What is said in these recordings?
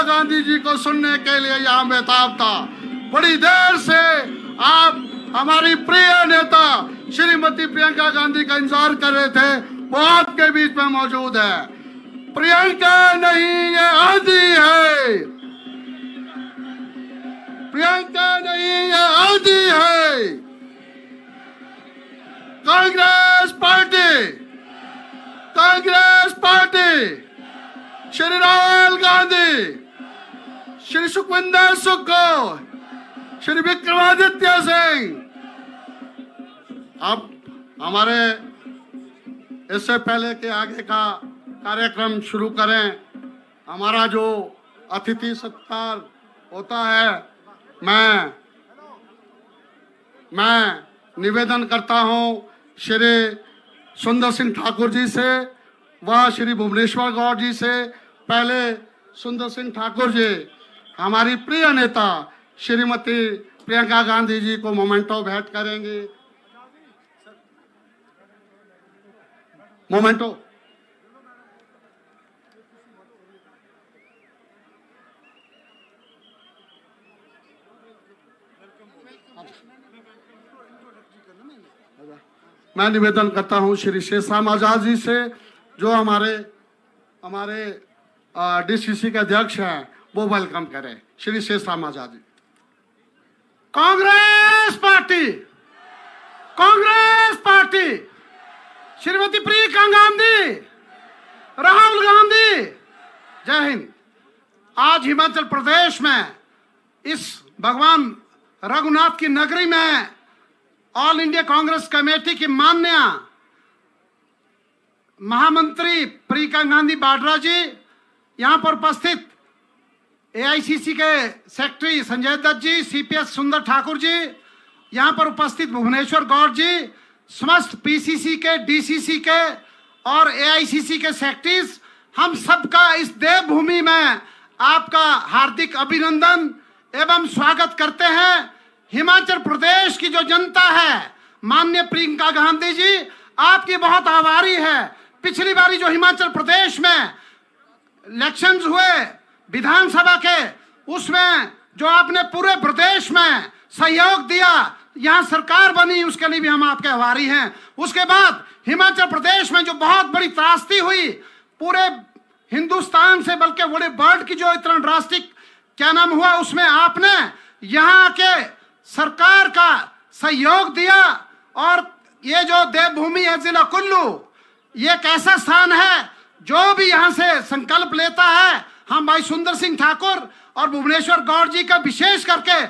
गांधी जी को सुनने के लिए यहाँ बेताब था। बड़ी देर से आप हमारी प्रिय नेता श्रीमती प्रियंका गांधी का इंतजार कर रहे थे, वो आपके बीच में मौजूद है। प्रियंका नहीं, ये आदि है। प्रियंका नहीं, ये आदि है। Congress party, Congress party, Shri Rahul Gandhi, Shri Sukhvinder Sukhu, Shri Vikramaditya Singh. अब हमारे इससे पहले के आगे का कार्यक्रम शुरू करें, हमारा जो अतिथि सत्कार होता है, मैं निवेदन करता हूं श्री सुंदर सिंह ठाकुर जी से व श्री भुवनेश्वर गौड़ जी से। पहले सुंदर सिंह ठाकुर जी हमारी प्रिय नेता श्रीमती प्रियंका गांधी जी को मोमेंटो भेंट करेंगे। मोमेंटो। मैं निवेदन करता हूं श्री शेषराम आजाद जी से, जो हमारे डीसीसी के अध्यक्ष हैं, वो वेलकम करें। श्री शेषराम आजाद जी। कांग्रेस पार्टी, कांग्रेस पार्टी, श्रीमती प्रियंका गांधी, राहुल गांधी, जय हिंद। आज हिमाचल प्रदेश में इस भगवान रघुनाथ की नगरी में ऑल इंडिया कांग्रेस कमेटी की माननीय महामंत्री प्रियंका गांधी वाड्रा जी, यहां पर उपस्थित एआईसीसी के सेक्रेटरी संजय दत्त जी, सीपीएस सुंदर ठाकुर जी, यहां पर उपस्थित भुवनेश्वर गौड़ जी, समस्त पीसीसी के, डीसीसी के और एआईसीसी के सेक्रेटरीज, हम सबका इस देवभूमि में आपका हार्दिक अभिनंदन एवं स्वागत करते हैं। हिमाचल प्रदेश की जो जनता है, माननीय प्रियंका गांधी जी, आपकी बहुत आभारी है। पिछली बारी जो हिमाचल प्रदेश में इलेक्शंस हुए विधानसभा के, उसमें जो आपने पूरे प्रदेश में सहयोग दिया, यहाँ सरकार बनी, उसके लिए भी हम आपके आभारी हैं। उसके बाद हिमाचल प्रदेश में जो बहुत बड़ी त्रासदी हुई पूरे हिंदुस्तान से, बल्कि बड़े वर्ल्ड की जो इतना ड्रास्टिक क्या नाम हुआ, उसमें आपने यहाँ के सरकार का सहयोग दिया। और ये जो देवभूमि है जिला कुल्लू, ये एक ऐसा स्थान है जो भी यहाँ से संकल्प लेता है, हम भाई सुंदर सिंह ठाकुर और भुवनेश्वर गौड़ जी का विशेष करके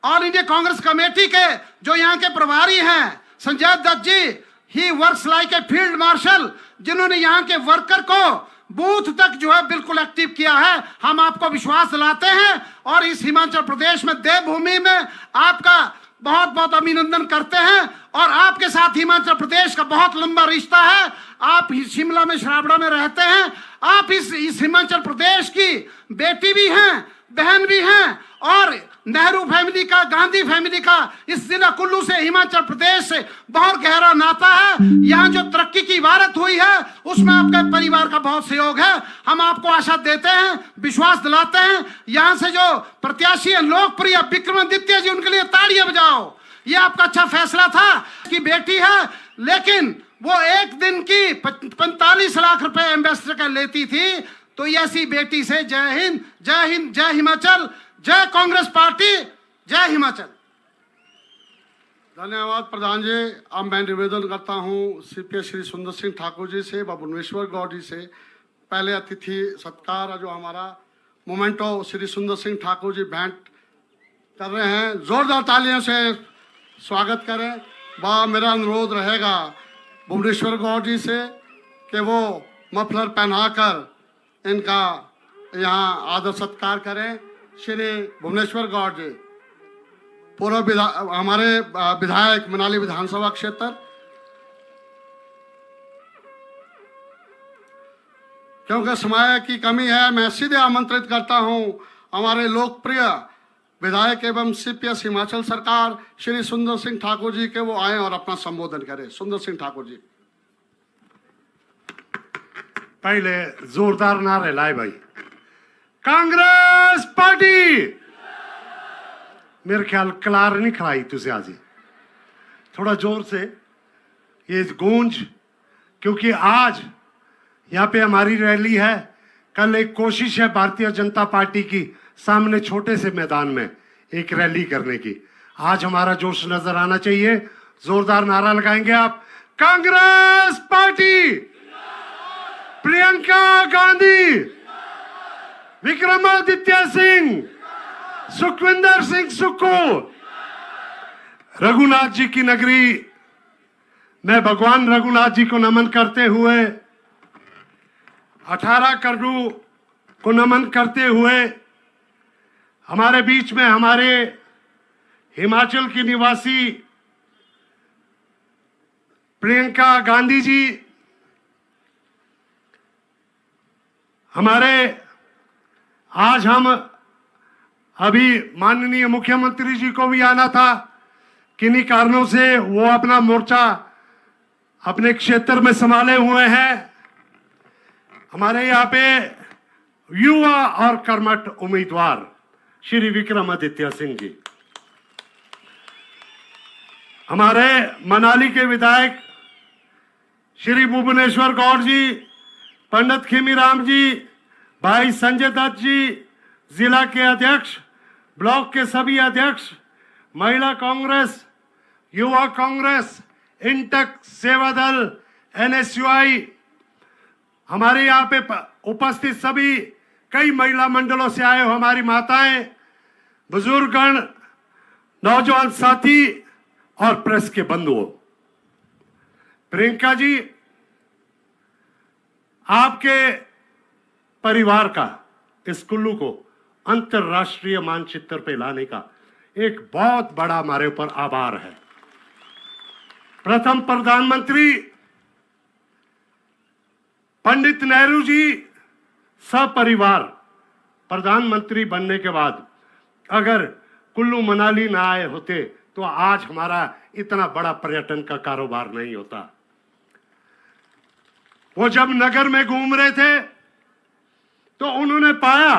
ऑल इंडिया कांग्रेस कमेटी के जो यहाँ के प्रभारी हैं Sanjay Dutt ji, he works like a field marshal, जिन्होंने यहाँ के वर्कर को बूथ तक जो है बिल्कुल एक्टिव किया है। हम आपको विश्वास दिलाते हैं और इस हिमाचल प्रदेश में देवभूमि में आपका बहुत बहुत अभिनंदन करते हैं। और आपके साथ हिमाचल प्रदेश का बहुत लंबा रिश्ता है। आप शिमला में, श्रावड़ा में रहते हैं। आप इस हिमाचल प्रदेश की बेटी भी हैं, बहन भी हैं, और नेहरू फैमिली का, गांधी फैमिली का इस जिला कुल्लू से, हिमाचल प्रदेश से बहुत गहरा नाता है। यहाँ जो तरक्की की इबारत हुई है उसमें आपके परिवार का बहुत सहयोग है। हम आपको आशा देते हैं, विश्वास दिलाते हैं। यहाँ से जो प्रत्याशी है लोकप्रिय विक्रमादित्य जी, उनके लिए तालियां बजाओ। ये आपका अच्छा फैसला था कि बेटी है, लेकिन वो एक दिन की 45 लाख रुपए एम्बेसडर का लेती थी। तो ऐसी बेटी से जय हिंद, जय हिंद, जय हिमाचल, जय कांग्रेस पार्टी, जय हिमाचल। धन्यवाद प्रधान जी। अब मैं निवेदन करता हूं सीपीएस श्री सुंदर सिंह ठाकुर जी से व भुवनेश्वर गौड़ जी से। पहले अतिथि सत्कार जो हमारा मोमेंटो श्री सुंदर सिंह ठाकुर जी भेंट कर रहे हैं, जोरदार तालियों से स्वागत करें। वह मेरा अनुरोध रहेगा भुवनेश्वर गौड़ जी से कि वो मफलर पहनाकर इनका यहाँ आदर सत्कार करें। श्री भुवनेश्वर गौड़ जी, पूर्व हमारे विधायक मनाली विधानसभा क्षेत्र। क्योंकि समय की कमी है, मैं सीधे आमंत्रित करता हूं हमारे लोकप्रिय विधायक एवं सीपीएस हिमाचल सरकार श्री सुंदर सिंह ठाकुर जी के, वो आए और अपना संबोधन करें। सुंदर सिंह ठाकुर जी। पहले जोरदार नारे लाए भाई। कांग्रेस मेरे ख्याल कलार नहीं खलाई तुझे आज थोड़ा जोर से ये गूंज, क्योंकि आज यहाँ पे हमारी रैली है। कल एक कोशिश है भारतीय जनता पार्टी की सामने छोटे से मैदान में एक रैली करने की। आज हमारा जोश नजर आना चाहिए। जोरदार नारा लगाएंगे आप, कांग्रेस पार्टी, प्रियंका गांधी, विक्रमादित्य सिंह, सुखविंदर सिंह सुक्खू। रघुनाथ जी की नगरी मैं भगवान रघुनाथ जी को नमन करते हुए, 18 करोड़ को नमन करते हुए, हमारे बीच में हमारे हिमाचल की निवासी प्रियंका गांधी जी, हमारे आज हम अभी माननीय मुख्यमंत्री जी को भी आना था, किन्हीं कारणों से वो अपना मोर्चा अपने क्षेत्र में संभाले हुए हैं। हमारे यहाँ पे युवा और कर्मठ उम्मीदवार श्री विक्रमादित्य सिंह जी, हमारे मनाली के विधायक श्री भुवनेश्वर गौड़ जी, पंडित खीमीराम जी, भाई संजय दत्त जी, जिला के अध्यक्ष, ब्लॉक के सभी अध्यक्ष, महिला कांग्रेस, युवा कांग्रेस, इंटक, सेवा दल, NSUI, हमारे यहाँ पे उपस्थित सभी कई महिला मंडलों से आए हो हमारी माताएं, बुजुर्गगण, नौजवान साथी और प्रेस के बंधुओं। प्रियंका जी, आपके परिवार का इस कुल्लू को अंतरराष्ट्रीय मानचित्र पे लाने का एक बहुत बड़ा हमारे ऊपर आभार है। प्रथम प्रधानमंत्री पंडित नेहरू जी सपरिवार प्रधानमंत्री बनने के बाद अगर कुल्लू मनाली ना आए होते तो आज हमारा इतना बड़ा पर्यटन का कारोबार नहीं होता। वो जब नगर में घूम रहे थे तो उन्होंने पाया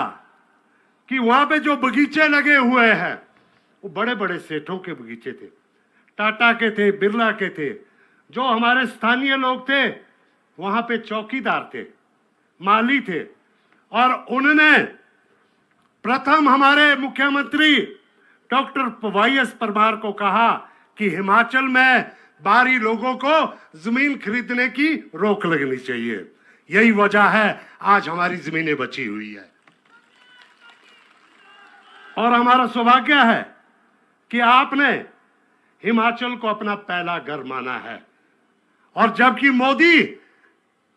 कि वहां पे जो बगीचे लगे हुए हैं वो बड़े बड़े सेठों के बगीचे थे, टाटा के थे, बिरला के थे। जो हमारे स्थानीय लोग थे वहां पे चौकीदार थे, माली थे। और उन्होंने प्रथम हमारे मुख्यमंत्री डॉक्टर YS परमार को कहा कि हिमाचल में बाहरी लोगों को जमीन खरीदने की रोक लगनी चाहिए। यही वजह है आज हमारी जमीनें बची हुई है। और हमारा सौभाग्य है कि आपने हिमाचल को अपना पहला घर माना है। और जबकि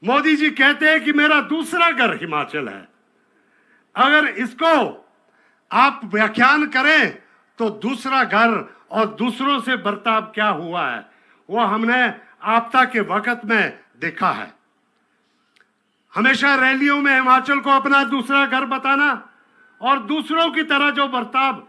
मोदी जी कहते हैं कि मेरा दूसरा घर हिमाचल है। अगर इसको आप व्याख्यान करें तो दूसरा घर और दूसरों से बर्ताव क्या हुआ है वो हमने आपदा के वक्त में देखा है। हमेशा रैलियों में हिमाचल को अपना दूसरा घर बताना और दूसरों की तरह जो बर्ताव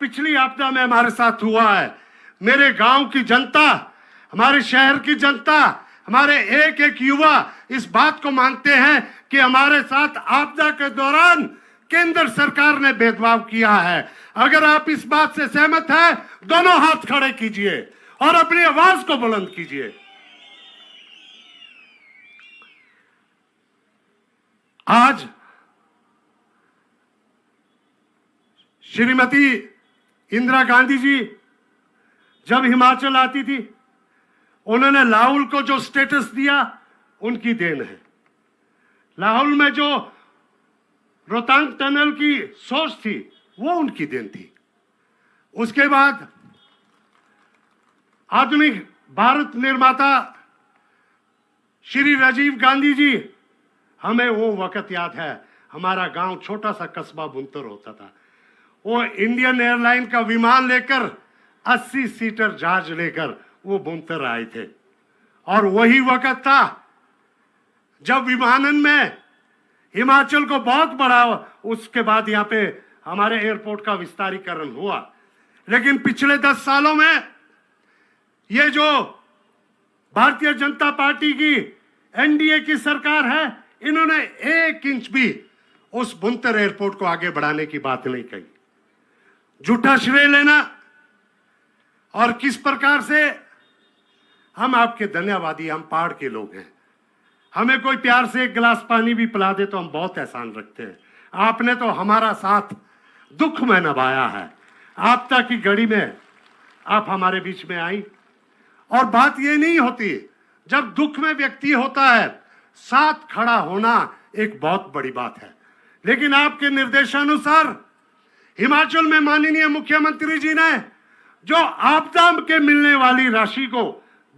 पिछली आपदा में हमारे साथ हुआ है। मेरे गांव की जनता, हमारे शहर की जनता, हमारे एक एक युवा इस बात को मानते हैं कि हमारे साथ आपदा के दौरान केंद्र सरकार ने भेदभाव किया है। अगर आप इस बात से सहमत हैं, दोनों हाथ खड़े कीजिए और अपनी आवाज को बुलंद कीजिए। आज श्रीमती इंदिरा गांधी जी जब हिमाचल आती थी, उन्होंने लाहौल को जो स्टेटस दिया उनकी देन है। लाहौल में जो रोहतांग टनल की सोच थी वो उनकी देन थी। उसके बाद आधुनिक भारत निर्माता श्री राजीव गांधी जी, हमें वो वक्त याद है, हमारा गांव छोटा सा कस्बा बुनतर होता था। वो इंडियन एयरलाइन का विमान लेकर 80 सीटर जहाज लेकर वो बुनतर आए थे। और वही वक्त था जब विमानन में हिमाचल को बहुत बड़ा, उसके बाद यहाँ पे हमारे एयरपोर्ट का विस्तारीकरण हुआ। लेकिन पिछले 10 सालों में ये जो भारतीय जनता पार्टी की NDA की सरकार है, इन्होंने 1 इंच भी उस बुनतर एयरपोर्ट को आगे बढ़ाने की बात नहीं कही। झूठा श्रेय लेना और किस प्रकार से हम आपके धन्यवादी, हम पहाड़ के लोग हैं। हमें कोई प्यार से एक गिलास पानी भी पिला दे तो हम बहुत एहसान रखते हैं। आपने तो हमारा साथ दुख में निभाया है। आपदा की घड़ी में आप हमारे बीच में आई। और बात ये नहीं होती, जब दुख में व्यक्ति होता है साथ खड़ा होना एक बहुत बड़ी बात है। लेकिन आपके निर्देशानुसार हिमाचल में माननीय मुख्यमंत्री जी ने जो आपदा के मिलने वाली राशि को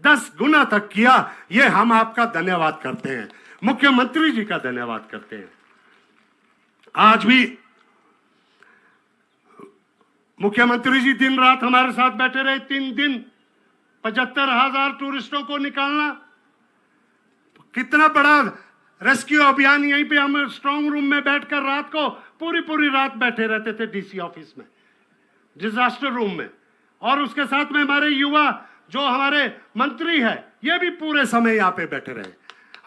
10 गुना तक किया, ये हम आपका धन्यवाद करते हैं, मुख्यमंत्री जी का धन्यवाद करते हैं। आज भी मुख्यमंत्री जी दिन रात हमारे साथ बैठे रहे। 3 दिन 75,000 टूरिस्टों को निकालना, तो कितना बड़ा रेस्क्यू अभियान। यहीं पे हम स्ट्रांग रूम में बैठकर रात को पूरी रात बैठे रहते थे डीसी ऑफिस में, डिजास्टर रूम में। और उसके साथ में हमारे युवा जो हमारे मंत्री है, ये भी पूरे समय यहाँ पे बैठे रहे।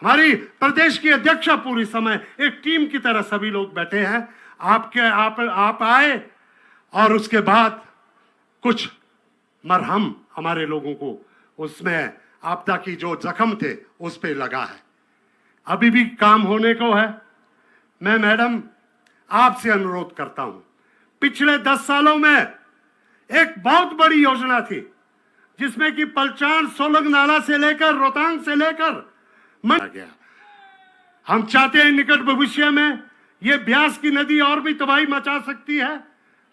हमारी प्रदेश की अध्यक्षा पूरी समय एक टीम की तरह सभी लोग बैठे हैं। आप आए और उसके बाद कुछ मरहम हमारे लोगों को उसमें आपदा की जो जख्म थे उस पे लगा है। अभी भी काम होने को है। मैं मैडम आपसे अनुरोध करता हूं, पिछले 10 सालों में एक बहुत बड़ी योजना थी जिसमें कि पलचान सोलंग नाला से लेकर रोहतांग से लेकर गया। हम चाहते हैं निकट भविष्य में ये ब्यास की नदी और भी तबाही मचा सकती है।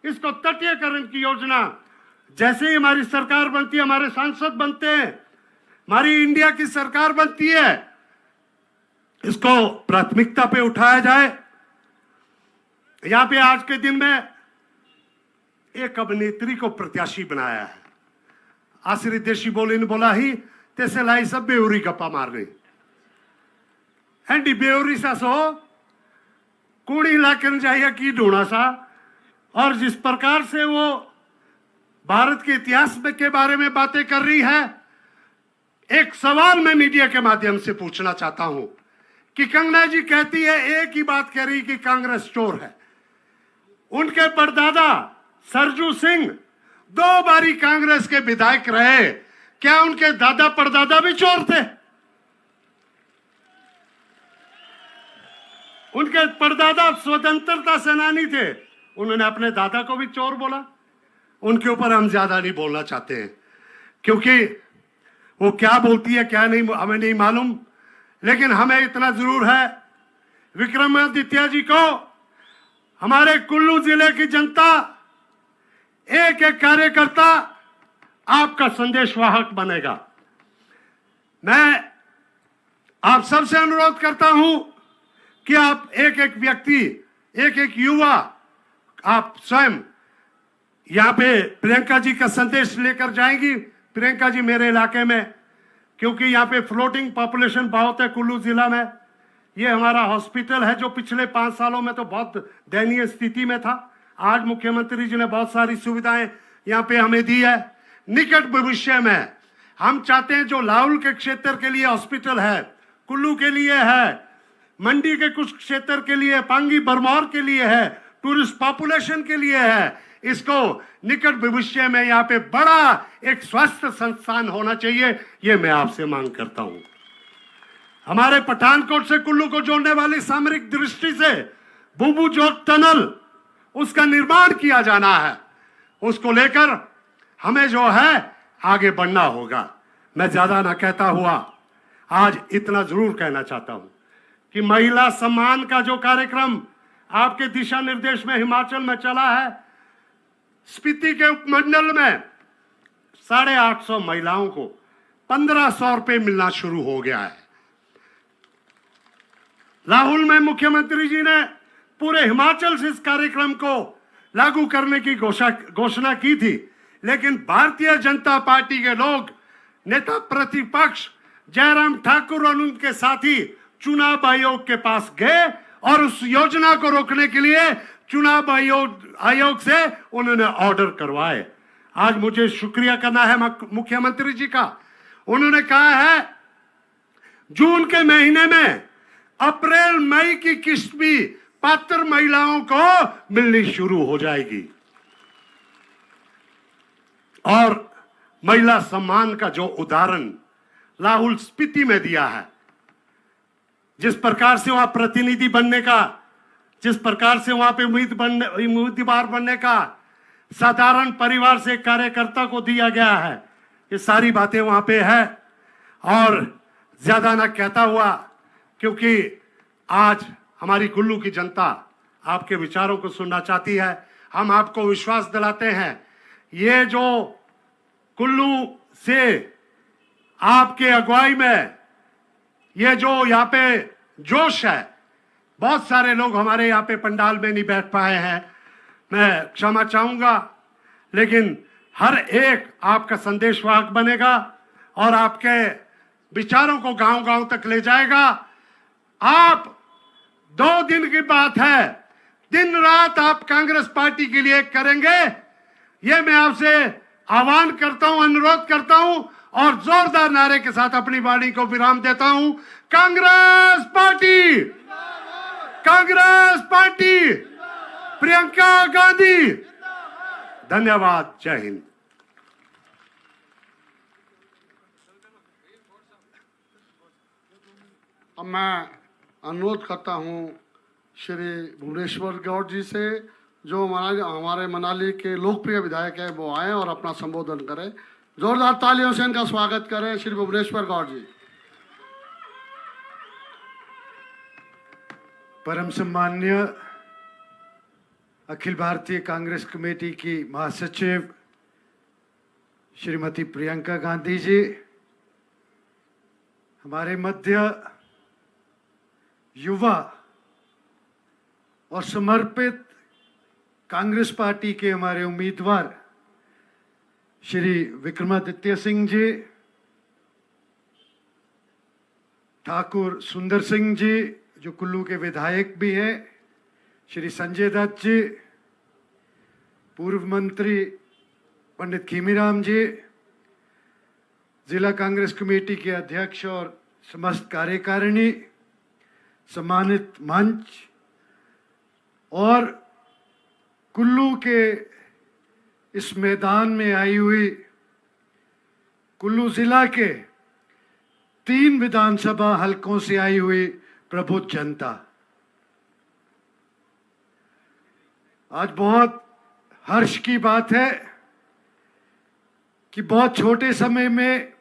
इसको तटीयकरण की योजना, जैसे ही हमारी सरकार बनती है, हमारे सांसद बनते हैं, हमारी इंडिया की सरकार बनती है, इसको प्राथमिकता पे उठाया जाए। यहां पे आज के दिन में एक अभिनेत्री को प्रत्याशी बनाया है। आश्री देशी बोली ने बोला ही तैसे लाई सब बेउरी गप्पा मारने एंडी बेउरी सा सो कूड़ी लाकर जाइए की ढूंढा सा। और जिस प्रकार से वो भारत के इतिहास में के बारे में बातें कर रही है, एक सवाल मैं मीडिया के माध्यम से पूछना चाहता हूं कि कंगना जी कहती है, एक ही बात कह रही कि कांग्रेस चोर है। उनके परदादा सरजू सिंह 2 बारी कांग्रेस के विधायक रहे, क्या उनके दादा परदादा भी चोर थे? उनके परदादा स्वतंत्रता सेनानी थे, उन्होंने अपने दादा को भी चोर बोला। उनके ऊपर हम ज्यादा नहीं बोलना चाहते हैं, क्योंकि वो क्या बोलती है क्या नहीं हमें नहीं मालूम। लेकिन हमें इतना जरूर है, विक्रमादित्य जी को हमारे कुल्लू जिले की जनता, एक एक कार्यकर्ता आपका संदेशवाहक बनेगा। मैं आप सबसे अनुरोध करता हूं कि आप एक एक व्यक्ति, एक एक युवा, आप स्वयं यहां पे प्रियंका जी का संदेश लेकर जाएंगी। प्रियंका जी मेरे इलाके में, क्योंकि यहाँ पे फ्लोटिंग पॉपुलेशन बहुत है कुल्लू जिला में। ये हमारा हॉस्पिटल है जो पिछले 5 सालों में तो बहुत दयनीय स्थिति में था। आज मुख्यमंत्री जी ने बहुत सारी सुविधाएं यहाँ पे हमें दी है। निकट भविष्य में हम चाहते हैं जो लाहौल के क्षेत्र के लिए हॉस्पिटल है, कुल्लू के लिए है, मंडी के कुछ क्षेत्र के लिए, पांगी बरमौर के लिए है, टूरिस्ट पॉपुलेशन के लिए है, इसको निकट भविष्य में यहाँ पे बड़ा एक स्वास्थ्य संस्थान होना चाहिए, ये मैं आपसे मांग करता हूं। हमारे पठानकोट से कुल्लू को जोड़ने वाली सामरिक दृष्टि से बुबू जोत टनल, उसका निर्माण किया जाना है। उसको लेकर हमें जो है आगे बढ़ना होगा। मैं ज्यादा ना कहता हुआ आज इतना जरूर कहना चाहता हूं कि महिला सम्मान का जो कार्यक्रम आपके दिशा निर्देश में हिमाचल में चला है, स्पीति के उपमंडल में 850 महिलाओं को 1500 रुपए मिलना शुरू हो गया है। लाहौल में मुख्यमंत्री जी ने पूरे हिमाचल से इस कार्यक्रम को लागू करने की घोषणा की थी, लेकिन भारतीय जनता पार्टी के लोग, नेता प्रतिपक्ष जयराम ठाकुर और उनके साथी चुनाव आयोग के पास गए और उस योजना को रोकने के लिए चुनाव आयोग से उन्होंने ऑर्डर करवाए। आज मुझे शुक्रिया करना है मुख्यमंत्री जी का। उन्होंने कहा है जून के महीने में अप्रैल मई की किस्त भी पात्र महिलाओं को मिलनी शुरू हो जाएगी। और महिला सम्मान का जो उदाहरण लाहौल स्पीति में दिया है, जिस प्रकार से वहां प्रतिनिधि बनने का, जिस प्रकार से वहां पे उम्मीदवार बनने का साधारण परिवार से कार्यकर्ता को दिया गया है, ये सारी बातें वहां पे है। और ज्यादा ना कहता हुआ, क्योंकि आज हमारी कुल्लू की जनता आपके विचारों को सुनना चाहती है, हम आपको विश्वास दिलाते हैं ये जो कुल्लू से आपके अगुवाई में ये जो यहाँ पे जोश है, बहुत सारे लोग हमारे यहाँ पे पंडाल में नहीं बैठ पाए हैं, मैं क्षमा चाहूंगा, लेकिन हर एक आपका संदेशवाहक बनेगा और आपके विचारों को गांव-गांव तक ले जाएगा। आप 2 दिन की बात है, दिन रात आप कांग्रेस पार्टी के लिए करेंगे, ये मैं आपसे आह्वान करता हूं, अनुरोध करता हूं और जोरदार नारे के साथ अपनी वाणी को विराम देता हूं। Congress party, Congress party, Priyanka Gandhi. धन्यवाद। जय हिंद। अब मैं अनुरोध करता हूं श्री भुवनेश्वर गौड़ जी से, जो हमारे मनाली के लोकप्रिय विधायक है, वो आए और अपना संबोधन करें। जोरदार तालियों से इनका स्वागत करें श्री भुवनेश्वर गौड़ जी। परम सम्मान्य अखिल भारतीय कांग्रेस कमेटी की महासचिव श्रीमती प्रियंका गांधी जी, हमारे मध्य युवा और समर्पित कांग्रेस पार्टी के हमारे उम्मीदवार श्री विक्रमादित्य सिंह जी, ठाकुर सुंदर सिंह जी जो कुल्लू के विधायक भी हैं, श्री संजय दत्त जी, पूर्व मंत्री पंडित खीमीराम जी, जिला कांग्रेस कमेटी के अध्यक्ष और समस्त कार्यकारिणी, सम्मानित मंच और कुल्लू के इस मैदान में आई हुई कुल्लू जिला के 3 विधानसभा हलकों से आई हुई प्रबुद्ध जनता, आज बहुत हर्ष की बात है कि बहुत छोटे समय में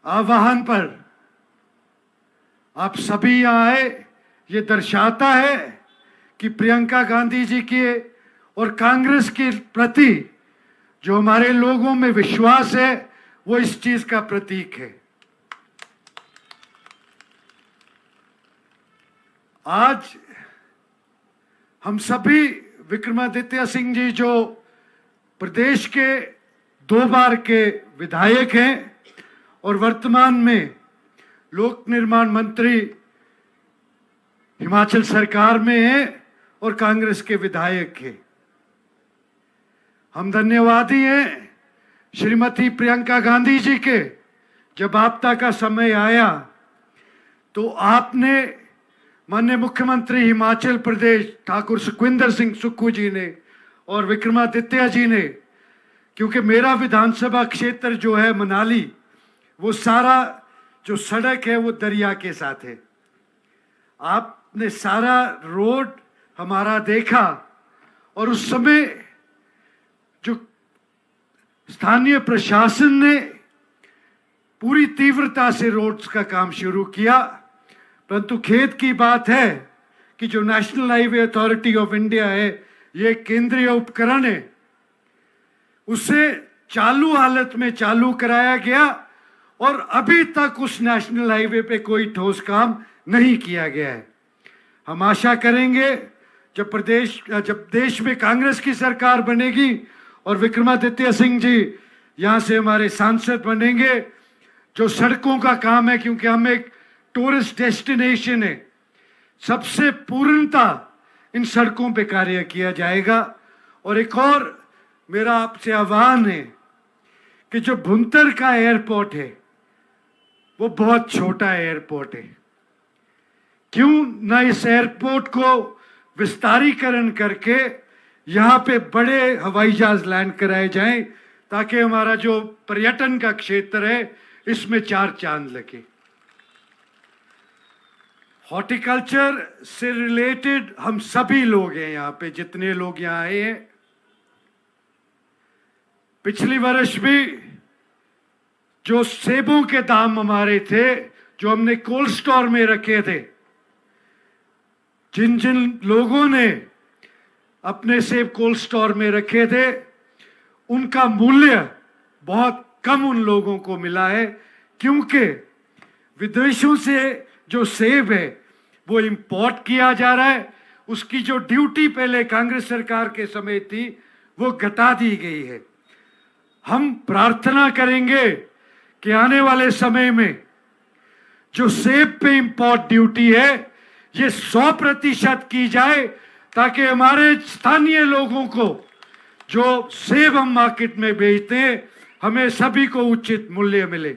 आह्वान पर आप सभी यहाँ आए। ये दर्शाता है कि प्रियंका गांधी जी के और कांग्रेस के प्रति जो हमारे लोगों में विश्वास है, वो इस चीज का प्रतीक है। आज हम सभी विक्रमादित्य सिंह जी जो प्रदेश के 2 बार के विधायक हैं और वर्तमान में लोक निर्माण मंत्री हिमाचल सरकार में हैं और कांग्रेस के विधायक हैं, हम धन्यवादी हैं श्रीमती प्रियंका गांधी जी के। जब आपदा का समय आया तो आपने माननीय मुख्यमंत्री हिमाचल प्रदेश ठाकुर सुखविंदर सिंह सुक्खू जी ने और विक्रमादित्य जी ने, क्योंकि मेरा विधानसभा क्षेत्र जो है मनाली, वो सारा जो सड़क है वो दरिया के साथ है, आपने सारा रोड हमारा देखा और उस समय जो स्थानीय प्रशासन ने पूरी तीव्रता से रोड्स का काम शुरू किया, परंतु खेद की बात है कि जो national highway authority of India है, ये केंद्रीय उपकरण है, उसे चालू हालत में चालू कराया गया और अभी तक उस नेशनल हाईवे पे कोई ठोस काम नहीं किया गया है। हम आशा करेंगे जब देश में कांग्रेस की सरकार बनेगी और विक्रमादित्य सिंह जी यहाँ से हमारे सांसद बनेंगे, जो सड़कों का काम है, क्योंकि हम एक टूरिस्ट डेस्टिनेशन है, सबसे पूर्णता इन सड़कों पे कार्य किया जाएगा। और एक और मेरा आपसे आह्वान है कि जो भुंतर का एयरपोर्ट है वो बहुत छोटा एयरपोर्ट है, क्यों ना इस एयरपोर्ट को विस्तारीकरण करके यहाँ पे बड़े हवाई जहाज लैंड कराए जाएं, ताकि हमारा जो पर्यटन का क्षेत्र है इसमें चार चांद लगे। हॉर्टिकल्चर से रिलेटेड हम सभी लोग हैं यहाँ पे, जितने लोग यहाँ आए हैं। पिछली वर्ष भी जो सेबों के दाम हमारे थे, जो हमने कोल्ड स्टोर में रखे थे, जिन जिन लोगों ने अपने सेब कोल्ड स्टोर में रखे थे, उनका मूल्य बहुत कम उन लोगों को मिला है, क्योंकि विदेशों से जो सेब है वो इंपोर्ट किया जा रहा है। उसकी जो ड्यूटी पहले कांग्रेस सरकार के समय थी वो घटा दी गई है। हम प्रार्थना करेंगे कि आने वाले समय में जो सेब पे इंपोर्ट ड्यूटी है ये 100% की जाए, ताकि हमारे स्थानीय लोगों को जो सेब हम मार्केट में बेचते हैं हमें सभी को उचित मूल्य मिले।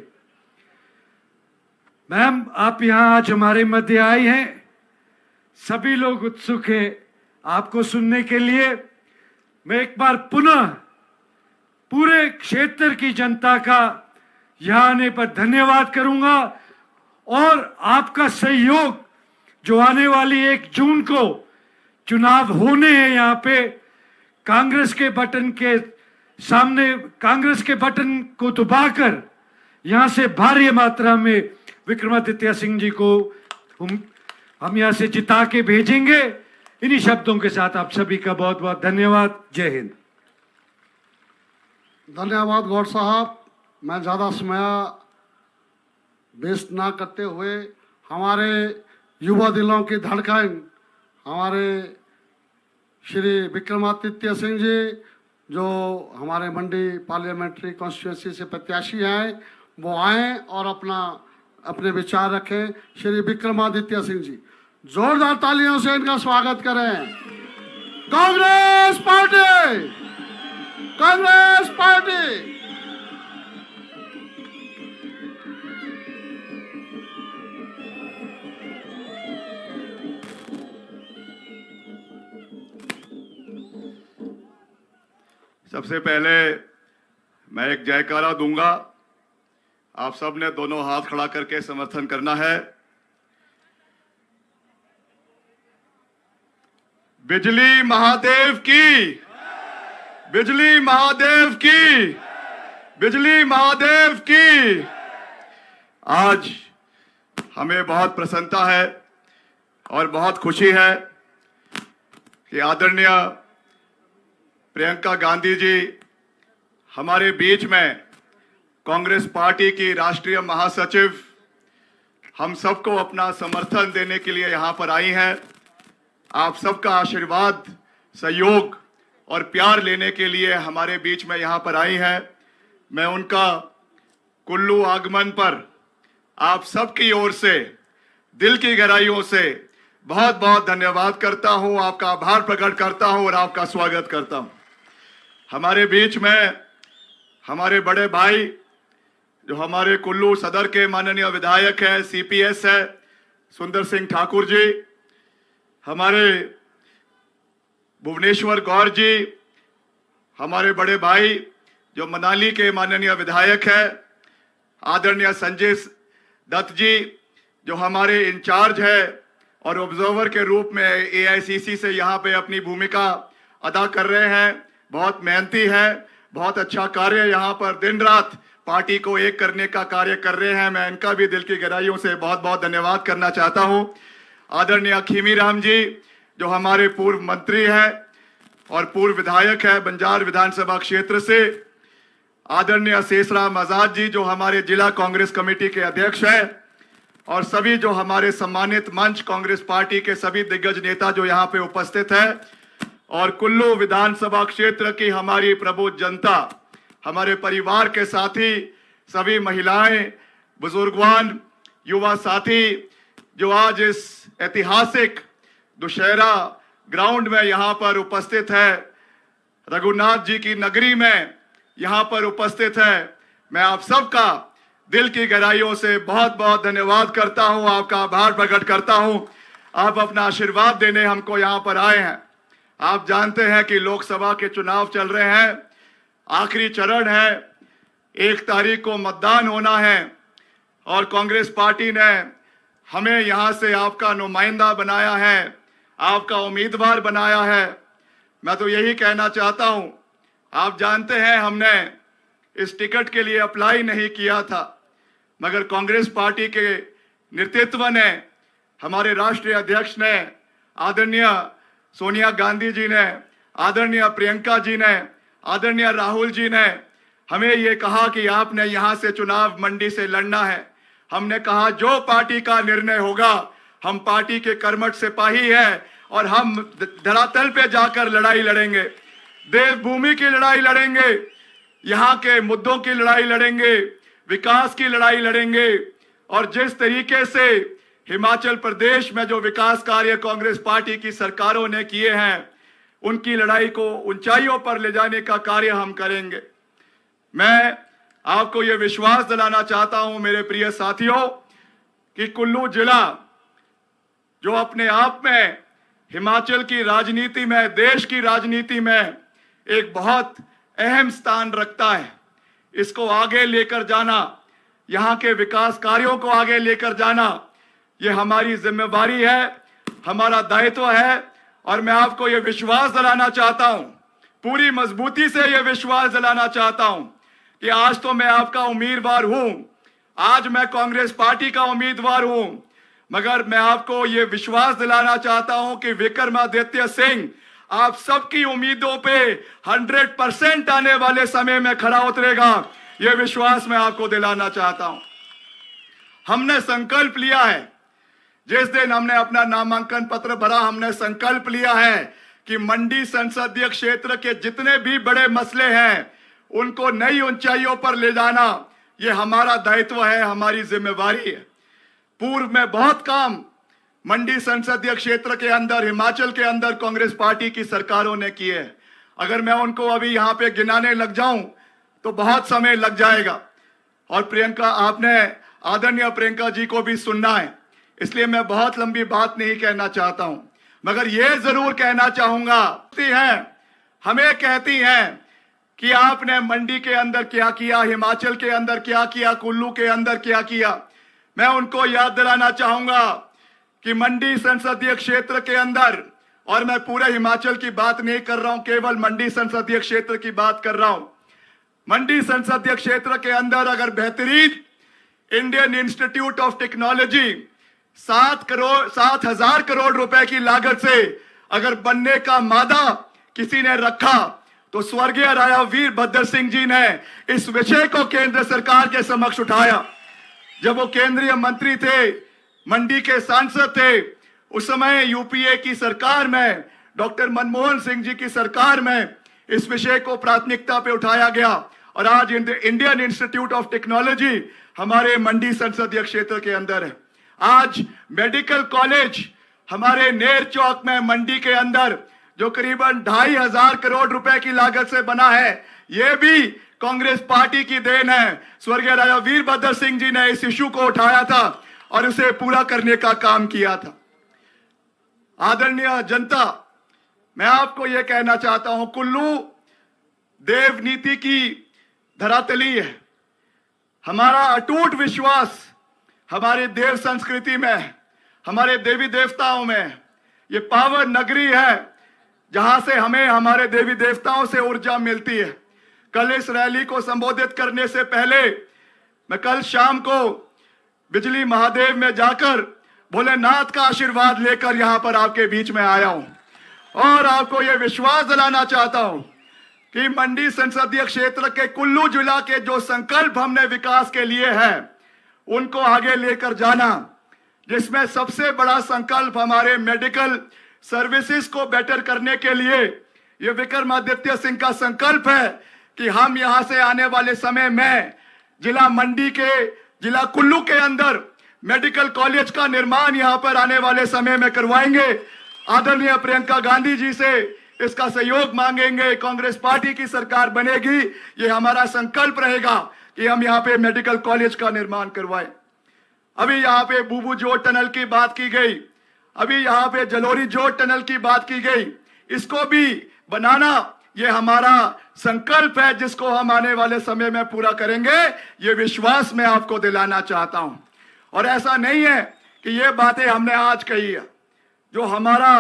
मैम, आप यहां आज हमारे मध्य आई हैं, सभी लोग उत्सुक हैं आपको सुनने के लिए। मैं एक बार पुनः पूरे क्षेत्र की जनता का यहां आने पर धन्यवाद करूंगा, और आपका सहयोग जो आने वाली 1 जून को चुनाव होने हैं यहाँ पे, कांग्रेस के बटन के सामने, कांग्रेस के बटन को दबाकर यहाँ से भारी मात्रा में विक्रमादित्य सिंह जी को हम यहाँ से जिता के भेजेंगे। इन्हीं शब्दों के साथ आप सभी का बहुत बहुत धन्यवाद। जय हिंद। धन्यवाद गौड़ साहब। मैं ज़्यादा समय वेस्ट ना करते हुए हमारे युवा दिलों की धड़कन हमारे श्री विक्रमादित्य सिंह जी, जो हमारे मंडी पार्लियामेंट्री कॉन्स्टिट्यूंसी से प्रत्याशी हैं, वो आएँ और अपने विचार रखें। श्री विक्रमादित्य सिंह जी, जोरदार तालियों से इनका स्वागत करें। Congress party, Congress party. सबसे पहले मैं एक जयकारा दूंगा। आप सब ने दोनों हाथ खड़ा करके समर्थन करना है। बिजली महादेव की, बिजली महादेव की, बिजली महादेव की। आज हमें बहुत प्रसन्नता है और बहुत खुशी है कि आदरणीय प्रियंका गांधी जी हमारे बीच में, कांग्रेस पार्टी की राष्ट्रीय महासचिव, हम सबको अपना समर्थन देने के लिए यहाँ पर आई हैं। आप सबका आशीर्वाद, सहयोग और प्यार लेने के लिए हमारे बीच में यहाँ पर आई हैं। मैं उनका कुल्लू आगमन पर आप सबकी ओर से दिल की गहराइयों से बहुत बहुत धन्यवाद करता हूँ, आपका आभार प्रकट करता हूँ और आपका स्वागत करता हूँ। हमारे बीच में हमारे बड़े भाई, जो हमारे कुल्लू सदर के माननीय विधायक है, CPS है, सुंदर सिंह ठाकुर जी, हमारे भुवनेश्वर गौर जी, हमारे बड़े भाई जो मनाली के माननीय विधायक है, आदरणीय संजय दत्त जी, जो हमारे इंचार्ज है और ऑब्जर्वर के रूप में AICC से यहाँ पे अपनी भूमिका अदा कर रहे हैं। बहुत मेहनती है, बहुत अच्छा कार्य यहाँ पर दिन रात पार्टी को एक करने का कार्य कर रहे हैं। मैं इनका भी दिल की गहराइयों से बहुत बहुत धन्यवाद करना चाहता हूँ। आदरणीय खीमी राम जी, जो हमारे पूर्व मंत्री हैं और पूर्व विधायक है बंजार विधानसभा क्षेत्र से। आदरणीय शेषराम आजाद जी, जो हमारे जिला कांग्रेस कमेटी के अध्यक्ष हैं, और सभी जो हमारे सम्मानित मंच कांग्रेस पार्टी के सभी दिग्गज नेता जो यहाँ पे उपस्थित है, और कुल्लू विधानसभा क्षेत्र की हमारी प्रबुद्ध जनता, हमारे परिवार के साथी, सभी महिलाएं, बुजुर्गवान, युवा साथी जो आज इस ऐतिहासिक दुशहरा ग्राउंड में यहाँ पर उपस्थित है, रघुनाथ जी की नगरी में यहाँ पर उपस्थित है, मैं आप सबका दिल की गहराइयों से बहुत बहुत धन्यवाद करता हूँ, आपका आभार प्रकट करता हूँ। आप अपना आशीर्वाद देने हमको यहाँ पर आए हैं। आप जानते हैं कि लोकसभा के चुनाव चल रहे हैं। आखिरी चरण है, 1 तारीख को मतदान होना है और कांग्रेस पार्टी ने हमें यहाँ से आपका नुमाइंदा बनाया है, आपका उम्मीदवार बनाया है। मैं तो यही कहना चाहता हूं, आप जानते हैं हमने इस टिकट के लिए अप्लाई नहीं किया था, मगर कांग्रेस पार्टी के नेतृत्व ने, हमारे राष्ट्रीय अध्यक्ष ने, आदरणीय सोनिया गांधी जी ने, आदरणीय प्रियंका जी ने, आदरणीय राहुल जी ने हमें ये कहा कि आपने यहाँ से चुनाव मंडी से लड़ना है। हमने कहा जो पार्टी का निर्णय होगा, हम पार्टी के कर्मठ सिपाही हैं और हम धरातल पे जाकर लड़ाई लड़ेंगे, देवभूमि की लड़ाई लड़ेंगे, यहाँ के मुद्दों की लड़ाई लड़ेंगे, विकास की लड़ाई लड़ेंगे। और जिस तरीके से हिमाचल प्रदेश में जो विकास कार्य कांग्रेस पार्टी की सरकारों ने किए हैं, उनकी लड़ाई को ऊंचाइयों पर ले जाने का कार्य हम करेंगे। मैं आपको यह विश्वास दिलाना चाहता हूं मेरे प्रिय साथियों कि कुल्लू जिला जो अपने आप में हिमाचल की राजनीति में, देश की राजनीति में एक बहुत अहम स्थान रखता है, इसको आगे लेकर जाना, यहाँ के विकास कार्यों को आगे लेकर जाना, ये हमारी जिम्मेवारी है, हमारा दायित्व है। और मैं आपको ये विश्वास दिलाना चाहता हूं, पूरी मजबूती से ये विश्वास दिलाना चाहता हूं कि आज तो मैं आपका उम्मीदवार हूं, आज मैं कांग्रेस पार्टी का उम्मीदवार हूं, मगर मैं आपको ये विश्वास दिलाना चाहता हूं कि विक्रमादित्य सिंह आप सबकी उम्मीदों पे 100% आने वाले समय में खड़ा उतरेगा। ये विश्वास मैं आपको दिलाना चाहता हूं। हमने संकल्प लिया है, जिस दिन हमने अपना नामांकन पत्र भरा, हमने संकल्प लिया है कि मंडी संसदीय क्षेत्र के जितने भी बड़े मसले हैं उनको नई ऊंचाइयों पर ले जाना, ये हमारा दायित्व है, हमारी जिम्मेवारी है। पूर्व में बहुत काम मंडी संसदीय क्षेत्र के अंदर, हिमाचल के अंदर कांग्रेस पार्टी की सरकारों ने किए हैं। अगर मैं उनको अभी यहाँ पे गिनाने लग जाऊं तो बहुत समय लग जाएगा। और प्रियंका, आपने आदरणीय प्रियंका जी को भी सुनना है, इसलिए मैं बहुत लंबी बात नहीं कहना चाहता हूं, मगर यह जरूर कहना चाहूंगा, हमें कहती हैं कि आपने मंडी के अंदर क्या किया, हिमाचल के अंदर क्या किया, कुल्लू के अंदर क्या किया। मैं उनको याद दिलाना चाहूंगा कि मंडी संसदीय क्षेत्र के अंदर, और मैं पूरे हिमाचल की बात नहीं कर रहा हूं, केवल मंडी संसदीय क्षेत्र की बात कर रहा हूं। मंडी संसदीय क्षेत्र के अंदर अगर बेहतरीन Indian institute of technology 7,000 crore रुपए की लागत से अगर बनने का मादा किसी ने रखा, तो स्वर्गीय राजा वीरभद्र सिंह जी ने इस विषय को केंद्र सरकार के समक्ष उठाया। जब वो केंद्रीय मंत्री थे, मंडी के सांसद थे, उस समय यूपीए की सरकार में, डॉक्टर मनमोहन सिंह जी की सरकार में इस विषय को प्राथमिकता पे उठाया गया और आज इंडियन इंस्टीट्यूट ऑफ टेक्नोलॉजी हमारे मंडी संसदीय क्षेत्र के अंदर है। आज मेडिकल कॉलेज हमारे नेर चौक में मंडी के अंदर जो करीबन 2,500 करोड़ रुपए की लागत से बना है, यह भी कांग्रेस पार्टी की देन है। स्वर्गीय राजा वीरभद्र सिंह जी ने इस इशू को उठाया था और उसे पूरा करने का काम किया था। आदरणीय जनता, मैं आपको यह कहना चाहता हूं, कुल्लू देव नीति की धरातली है। हमारा अटूट विश्वास हमारे देव संस्कृति में, हमारे देवी देवताओं में, ये पावन नगरी है जहां से हमें हमारे देवी देवताओं से ऊर्जा मिलती है। कल इस रैली को संबोधित करने से पहले मैं कल शाम को बिजली महादेव में जाकर भोलेनाथ का आशीर्वाद लेकर यहां पर आपके बीच में आया हूं और आपको यह विश्वास दिलाना चाहता हूं कि मंडी संसदीय क्षेत्र के कुल्लू जिला के जो संकल्प हमने विकास के लिए हैं उनको आगे लेकर जाना, जिसमें सबसे बड़ा संकल्प हमारे मेडिकल सर्विसेज को बेटर करने के लिए ये विक्रमादित्य सिंह का संकल्प है कि हम यहां से आने वाले समय में जिला मंडी के, जिला कुल्लू के अंदर मेडिकल कॉलेज का निर्माण यहां पर आने वाले समय में करवाएंगे। आदरणीय प्रियंका गांधी जी से इसका सहयोग मांगेंगे। कांग्रेस पार्टी की सरकार बनेगी, ये हमारा संकल्प रहेगा कि हम यहाँ पे मेडिकल कॉलेज का निर्माण करवाएं। अभी यहाँ पे बूबू जोड़ टनल की बात की गई, अभी यहाँ पे जलोरी जोड़ टनल की बात की गई, इसको भी बनाना ये हमारा संकल्प है जिसको हम आने वाले समय में पूरा करेंगे, ये विश्वास मैं आपको दिलाना चाहता हूं। और ऐसा नहीं है कि ये बातें हमने आज कही है। जो हमारा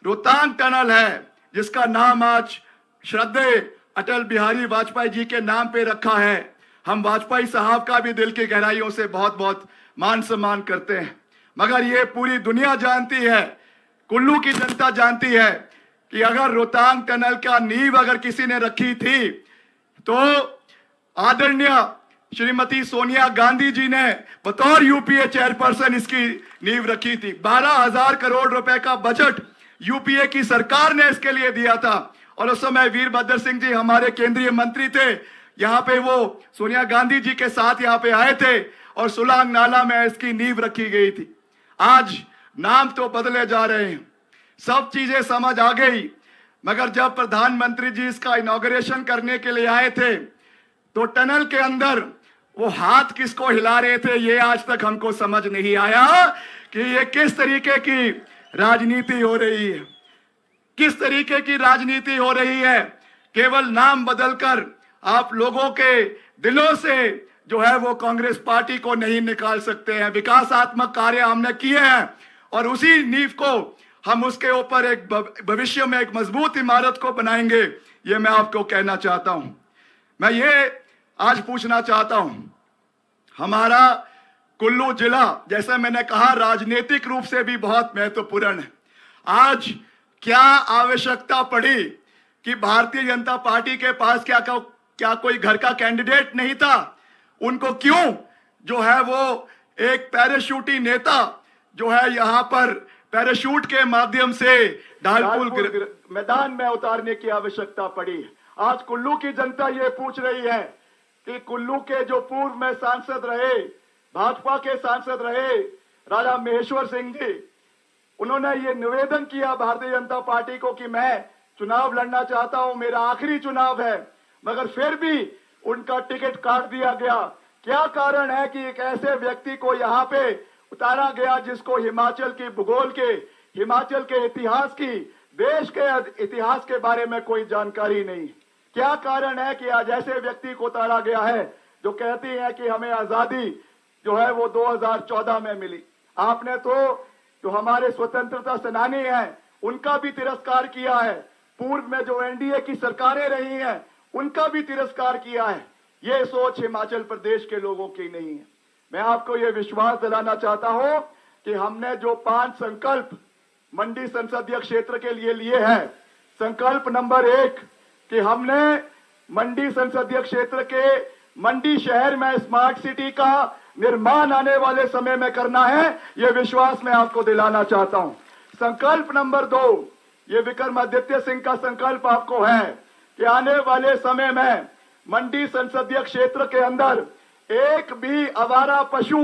रोहतांग टनल है, जिसका नाम आज श्रद्धेय अटल बिहारी वाजपेयी जी के नाम पे रखा है, हम वाजपेयी साहब का भी दिल की गहराइयों से बहुत बहुत मान सम्मान करते हैं। मगर ये पूरी दुनिया जानती है, कुल्लू की जनता जानती है कि अगर रोहतांग टनल का नींव अगर किसी ने रखी थी तो आदरणीय श्रीमती सोनिया गांधी जी ने बतौर यूपीए चेयरपर्सन इसकी नींव रखी थी। 12,000 करोड़ रुपए का बजट यूपीए की सरकार ने इसके लिए दिया था और उस समय वीरभद्र सिंह जी हमारे केंद्रीय मंत्री थे। यहाँ पे वो सोनिया गांधी जी के साथ यहाँ पे आए थे और सुलांग नाला में इसकी नींव रखी गई थी। आज नाम तो बदले जा रहे हैं, सब चीजें समझ आ गई, मगर जब प्रधानमंत्री जी इसका इनॉग्रेशन करने के लिए आए थे तो टनल के अंदर वो हाथ किसको हिला रहे थे, ये आज तक हमको समझ नहीं आया कि ये किस तरीके की राजनीति हो रही है, किस तरीके की राजनीति हो रही है। केवल नाम बदलकर आप लोगों के दिलों से जो है वो कांग्रेस पार्टी को नहीं निकाल सकते हैं। विकासात्मक कार्य हमने किए हैं और उसी नींव को हम उसके ऊपर एक भविष्य में एक मजबूत इमारत को बनाएंगे, ये मैं आपको कहना चाहता हूं। मैं ये आज पूछना चाहता हूं, हमारा कुल्लू जिला जैसा मैंने कहा राजनीतिक रूप से भी बहुत महत्वपूर्ण है। आज क्या आवश्यकता पड़ी कि भारतीय जनता पार्टी के पास क्या कोई घर का कैंडिडेट नहीं था? उनको क्यों जो है वो एक पैराशूटी नेता जो है यहाँ पर पैराशूट के माध्यम से ढालपुर मैदान में उतारने की आवश्यकता पड़ी? आज कुल्लू की जनता ये पूछ रही है कि कुल्लू के जो पूर्व में सांसद रहे, भाजपा के सांसद रहे राजा महेश्वर सिंह जी, उन्होंने ये निवेदन किया भारतीय जनता पार्टी को कि मैं चुनाव लड़ना चाहता हूं, मेरा आखिरी चुनाव है, मगर फिर भी उनका टिकट काट दिया गया। क्या कारण है कि एक ऐसे व्यक्ति को यहाँ पे उतारा गया जिसको हिमाचल की भूगोल के, हिमाचल के इतिहास की, देश के इतिहास के बारे में कोई जानकारी नहीं? क्या कारण है कि आज ऐसे व्यक्ति को उतारा गया है जो कहती है कि हमें आजादी जो है वो 2014 में मिली? आपने तो जो हमारे स्वतंत्रता सेनानी हैं उनका भी तिरस्कार किया है, पूर्व में जो एनडीए की सरकारें रही हैं उनका भी तिरस्कार किया है। ये सोच हिमाचल प्रदेश के लोगों की नहीं है। मैं आपको ये विश्वास दिलाना चाहता हूं कि हमने जो 5 संकल्प मंडी संसदीय क्षेत्र के लिए हैं, संकल्प नंबर 1 कि हमने मंडी संसदीय क्षेत्र के मंडी शहर में स्मार्ट सिटी का निर्माण आने वाले समय में करना है, ये विश्वास मैं आपको दिलाना चाहता हूं। संकल्प नंबर 2, ये विक्रमादित्य सिंह का संकल्प आपको है कि आने वाले समय में मंडी संसदीय क्षेत्र के अंदर एक भी आवारा पशु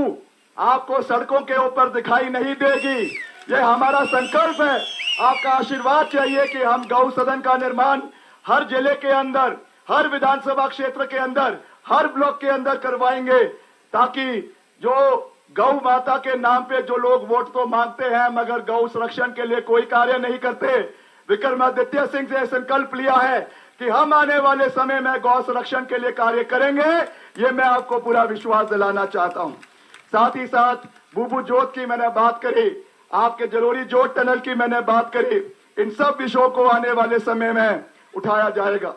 आपको सड़कों के ऊपर दिखाई नहीं देगी। ये हमारा संकल्प है। आपका आशीर्वाद चाहिए कि हम गौ सदन का निर्माण हर जिले के अंदर, हर विधानसभा क्षेत्र के अंदर, हर ब्लॉक के अंदर करवाएंगे, ताकि जो गौ माता के नाम पे जो लोग वोट तो मांगते हैं मगर गौ संरक्षण के लिए कोई कार्य नहीं करते, विक्रमादित्य सिंह से संकल्प लिया है कि हम आने वाले समय में गौ संरक्षण के लिए कार्य करेंगे। ये मैं आपको पूरा विश्वास दिलाना चाहता हूं। साथ ही साथ बुबू जोत की मैंने बात करी, आपके जलोरी जोत टनल की मैंने बात करी, इन सब विषयों को आने वाले समय में उठाया जाएगा।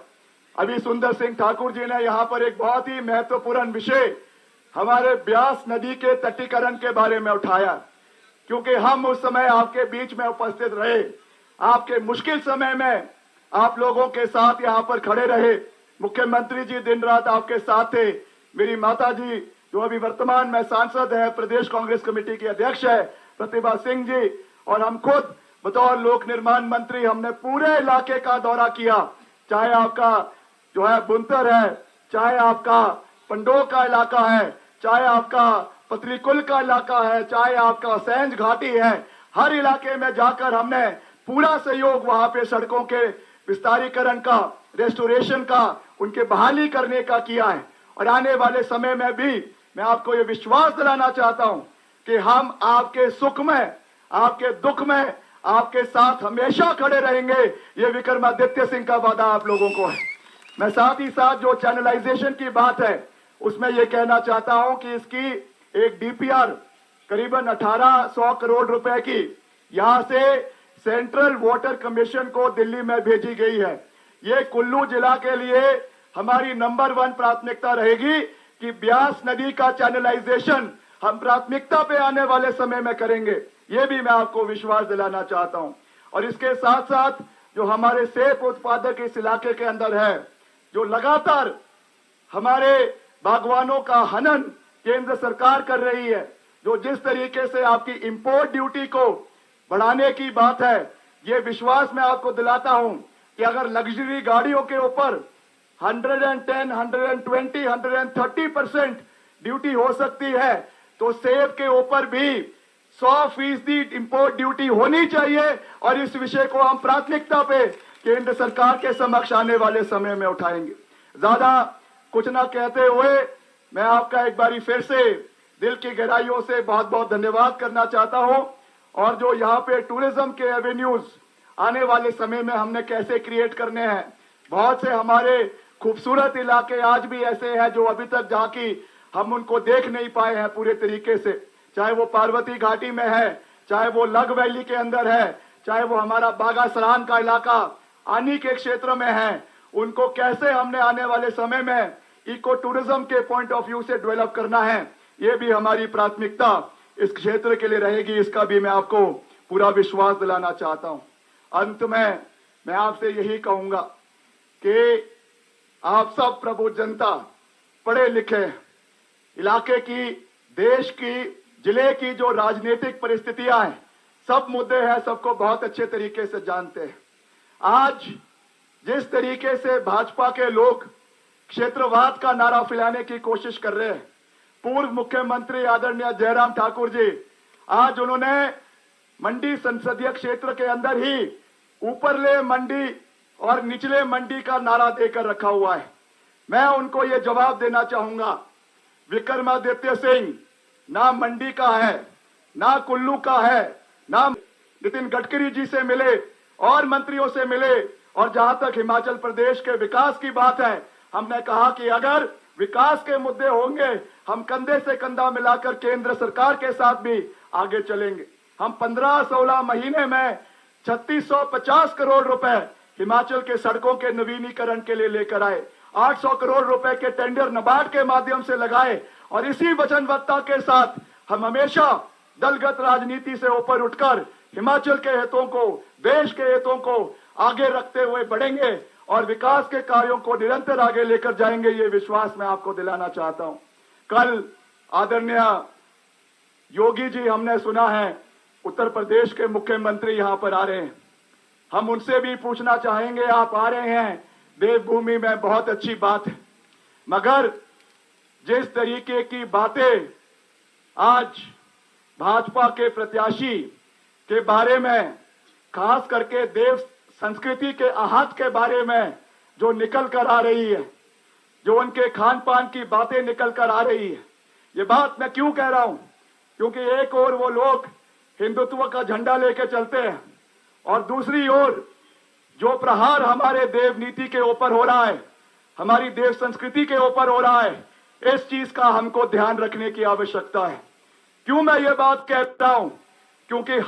अभी सुंदर सिंह ठाकुर जी ने यहाँ पर एक बहुत ही महत्वपूर्ण विषय हमारे ब्यास नदी के तटीकरण के बारे में उठाया, क्योंकि हम उस समय आपके बीच में उपस्थित रहे, आपके मुश्किल समय में आप लोगों के साथ यहाँ पर खड़े रहे। मुख्यमंत्री जी दिन रात आपके साथ थे। मेरी माता जी जो अभी वर्तमान में सांसद है, प्रदेश कांग्रेस कमेटी की अध्यक्ष है, प्रतिभा सिंह जी, और हम खुद बतौर लोक निर्माण मंत्री हमने पूरे इलाके का दौरा किया, चाहे आपका जो है बुनतर है, चाहे आपका पंडोह का इलाका है, चाहे आपका पतलीकुल का इलाका है, चाहे आपका सैंज घाटी है, हर इलाके में जाकर हमने पूरा सहयोग वहां पे सड़कों के विस्तारीकरण का, रेस्टोरेशन का, उनके बहाली करने का किया है। और आने वाले समय में भी मैं आपको ये विश्वास दिलाना चाहता हूं कि हम आपके सुख में, आपके दुख में, आपके साथ हमेशा खड़े रहेंगे। ये विक्रमादित्य सिंह का वादा आप लोगों को है। मैं साथ ही साथ जो चैनलाइजेशन की बात है उसमें ये कहना चाहता हूं कि इसकी एक डीपीआर करीबन 1800 करोड़ रुपए की यहां से सेंट्रल वाटर कमीशन को दिल्ली में भेजी गई है। ये कुल्लू जिला के लिए हमारी नंबर 1 प्राथमिकता रहेगी कि ब्यास नदी का चैनलाइजेशन हम प्राथमिकता पे आने वाले समय में करेंगे। ये भी मैं आपको विश्वास दिलाना चाहता हूं। और इसके साथ साथ जो हमारे सेब उत्पादक इस इलाके के अंदर है, जो लगातार हमारे बागवानों का हनन केंद्र सरकार कर रही है, जो जिस तरीके से आपकी इंपोर्ट ड्यूटी को बढ़ाने की बात है, ये विश्वास मैं आपको दिलाता हूं कि अगर लग्जरी गाड़ियों के ऊपर 110, 120, 130% ड्यूटी हो सकती है, तो सेब के ऊपर भी 100% इंपोर्ट ड्यूटी होनी चाहिए। और इस विषय को हम प्राथमिकता पे केंद्र सरकार के समक्ष आने वाले समय में उठाएंगे। ज्यादा कुछ ना कहते हुए मैं आपका एक बारी फिर से दिल की गहराइयों से बहुत बहुत धन्यवाद करना चाहता हूं। और जो यहाँ पे टूरिज्म के एवेन्यूज आने वाले समय में हमने कैसे क्रिएट करने हैं, बहुत से हमारे खूबसूरत इलाके आज भी ऐसे हैं जो अभी तक जहाँ की हम उनको देख नहीं पाए हैं पूरे तरीके से, चाहे वो पार्वती घाटी में है, चाहे वो लग वैली के अंदर है, चाहे वो हमारा बागा सरान का इलाका आनी के क्षेत्र में है। उनको कैसे हमने आने वाले समय में इको टूरिज्म के पॉइंट ऑफ व्यू से डेवलप करना है, ये भी हमारी प्राथमिकता इस क्षेत्र के लिए रहेगी। इसका भी मैं आपको पूरा विश्वास दिलाना चाहता हूं। अंत में मैं आपसे यही कहूंगा कि आप सब प्रबुद्ध जनता, पढ़े लिखे, इलाके की, देश की, जिले की जो राजनीतिक परिस्थितियां हैं, सब मुद्दे हैं, सबको बहुत अच्छे तरीके से जानते हैं। आज जिस तरीके से भाजपा के लोग क्षेत्रवाद का नारा फैलाने की कोशिश कर रहे हैं, पूर्व मुख्यमंत्री आदरणीय जयराम ठाकुर जी आज उन्होंने मंडी संसदीय क्षेत्र के अंदर ही ऊपरले मंडी और निचले मंडी का नारा देकर रखा हुआ है। मैं उनको ये जवाब देना चाहूंगा, विक्रमादित्य सिंह ना मंडी का है, ना कुल्लू का है, ना नितिन गडकरी जी से मिले और मंत्रियों से मिले। और जहां तक हिमाचल प्रदेश के विकास की बात है, हमने कहा कि अगर विकास के मुद्दे होंगे, हम कंधे से कंधा मिलाकर केंद्र सरकार के साथ भी आगे चलेंगे। हम 15-16 महीने में 3650 करोड़ रुपए हिमाचल के सड़कों के नवीनीकरण के लिए लेकर आए, 800 करोड़ रुपए के टेंडर नाबार्ड के माध्यम से लगाए। और इसी वचनबद्धता के साथ हम हमेशा दलगत राजनीति से ऊपर उठकर हिमाचल के हितों को, देश के हितों को आगे रखते हुए बढ़ेंगे और विकास के कार्यों को निरंतर आगे लेकर जाएंगे। ये विश्वास मैं आपको दिलाना चाहता हूं। कल आदरणीय योगी जी, हमने सुना है उत्तर प्रदेश के मुख्यमंत्री यहां पर आ रहे हैं। हम उनसे भी पूछना चाहेंगे, आप आ रहे हैं देवभूमि में, बहुत अच्छी बात है, मगर जिस तरीके की बातें आज भाजपा के प्रत्याशी के बारे में, खास करके देव संस्कृति के आहत के बारे में जो निकल कर आ रही है, जो उनके खान पान की बातें निकल कर आ रही है, ये बात मैं क्यों कह रहा हूं, क्योंकि एक ओर वो लोग हिंदुत्व का झंडा लेके चलते हैं और दूसरी ओर जो प्रहार हमारे देव नीति के ऊपर हो रहा है, हमारी देव संस्कृति के ऊपर हो रहा है, इस चीज का हमको ध्यान रखने की आवश्यकता है। क्यों मैं ये बात कहता हूं, क्योंकि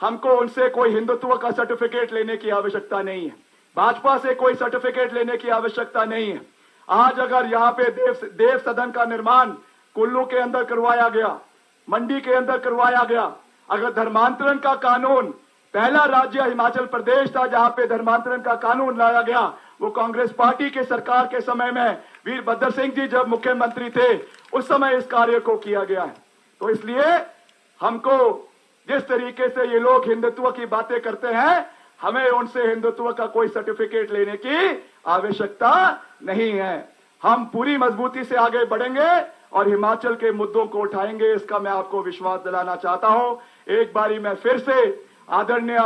हमको उनसे कोई हिंदुत्व का सर्टिफिकेट लेने की आवश्यकता नहीं है, भाजपा से कोई सर्टिफिकेट लेने की आवश्यकता नहीं है। आज अगर यहाँ पे देव सदन का निर्माण कुल्लू के अंदर करवाया गया, मंडी के अंदर करवाया गया, अगर धर्मांतरण का कानून, पहला राज्य हिमाचल प्रदेश था जहां पे धर्मांतरण का कानून लाया गया, वो कांग्रेस पार्टी के सरकार के समय में वीरभद्र सिंह जी जब मुख्यमंत्री थे, उस समय इस कार्य को किया गया है। तो इसलिए हमको जिस तरीके से ये लोग हिंदुत्व की बातें करते हैं, हमें उनसे हिंदुत्व का कोई सर्टिफिकेट लेने की आवश्यकता नहीं है। हम पूरी मजबूती से आगे बढ़ेंगे और हिमाचल के मुद्दों को उठाएंगे, इसका मैं आपको विश्वास दिलाना चाहता हूं। एक बारी मैं फिर से आदरणीय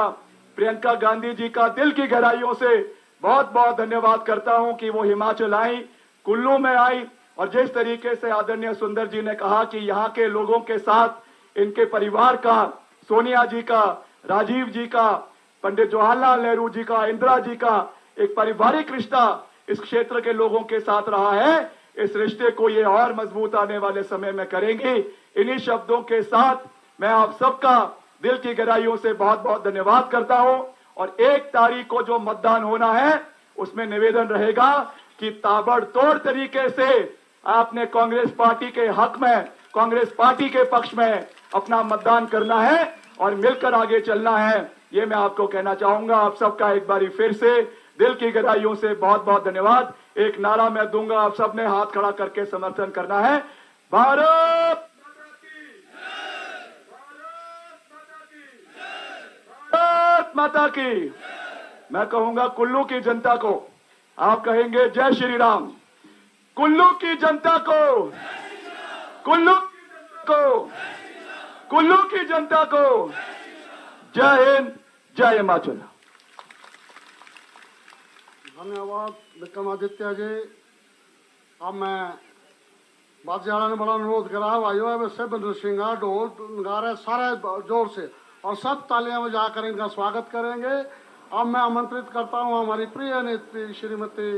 प्रियंका गांधी जी का दिल की गहराइयों से बहुत बहुत धन्यवाद करता हूं कि वो हिमाचल आई, कुल्लू में आई, और जिस तरीके से आदरणीय सुंदर जी ने कहा कि यहाँ के लोगों के साथ इनके परिवार का सोनिया जी का, राजीव जी का, पंडित जवाहरलाल नेहरू जी का, इंदिरा जी का एक पारिवारिक रिश्ता इस क्षेत्र के लोगों के साथ रहा है। इस रिश्ते को ये और मजबूत आने वाले समय में करेंगे। इन्हीं शब्दों के साथ मैं आप सबका दिल की गहराइयों से बहुत बहुत धन्यवाद करता हूं। और 1 तारीख को जो मतदान होना है उसमें निवेदन रहेगा कि ताबड़तोड़ तरीके से आपने कांग्रेस पार्टी के हक में, कांग्रेस पार्टी के पक्ष में अपना मतदान करना है और मिलकर आगे चलना है। ये मैं आपको कहना चाहूंगा। आप सबका एक बारी फिर से दिल की गहराइयों से बहुत बहुत धन्यवाद। एक नारा मैं दूंगा, आप सबने हाथ खड़ा करके समर्थन करना है। भारत माता की। मैं कहूंगा कुल्लू की जनता को, आप कहेंगे जय श्री राम। कुल्लू की जनता को, कुल्लू को, कुल्लू की जनता को जय हिंद, जय हिमाचल। धन्यवाद विक्रमादित्य जी। अब मैं बादशाह ने बड़ा अनुरोध करा भाइयों, अब सब नृसिंगा, ढोल, नगारे सारे जोर से और सब तालियां बजाकर इनका स्वागत करेंगे। अब मैं आमंत्रित करता हूं हमारी प्रिय नेत्री श्रीमती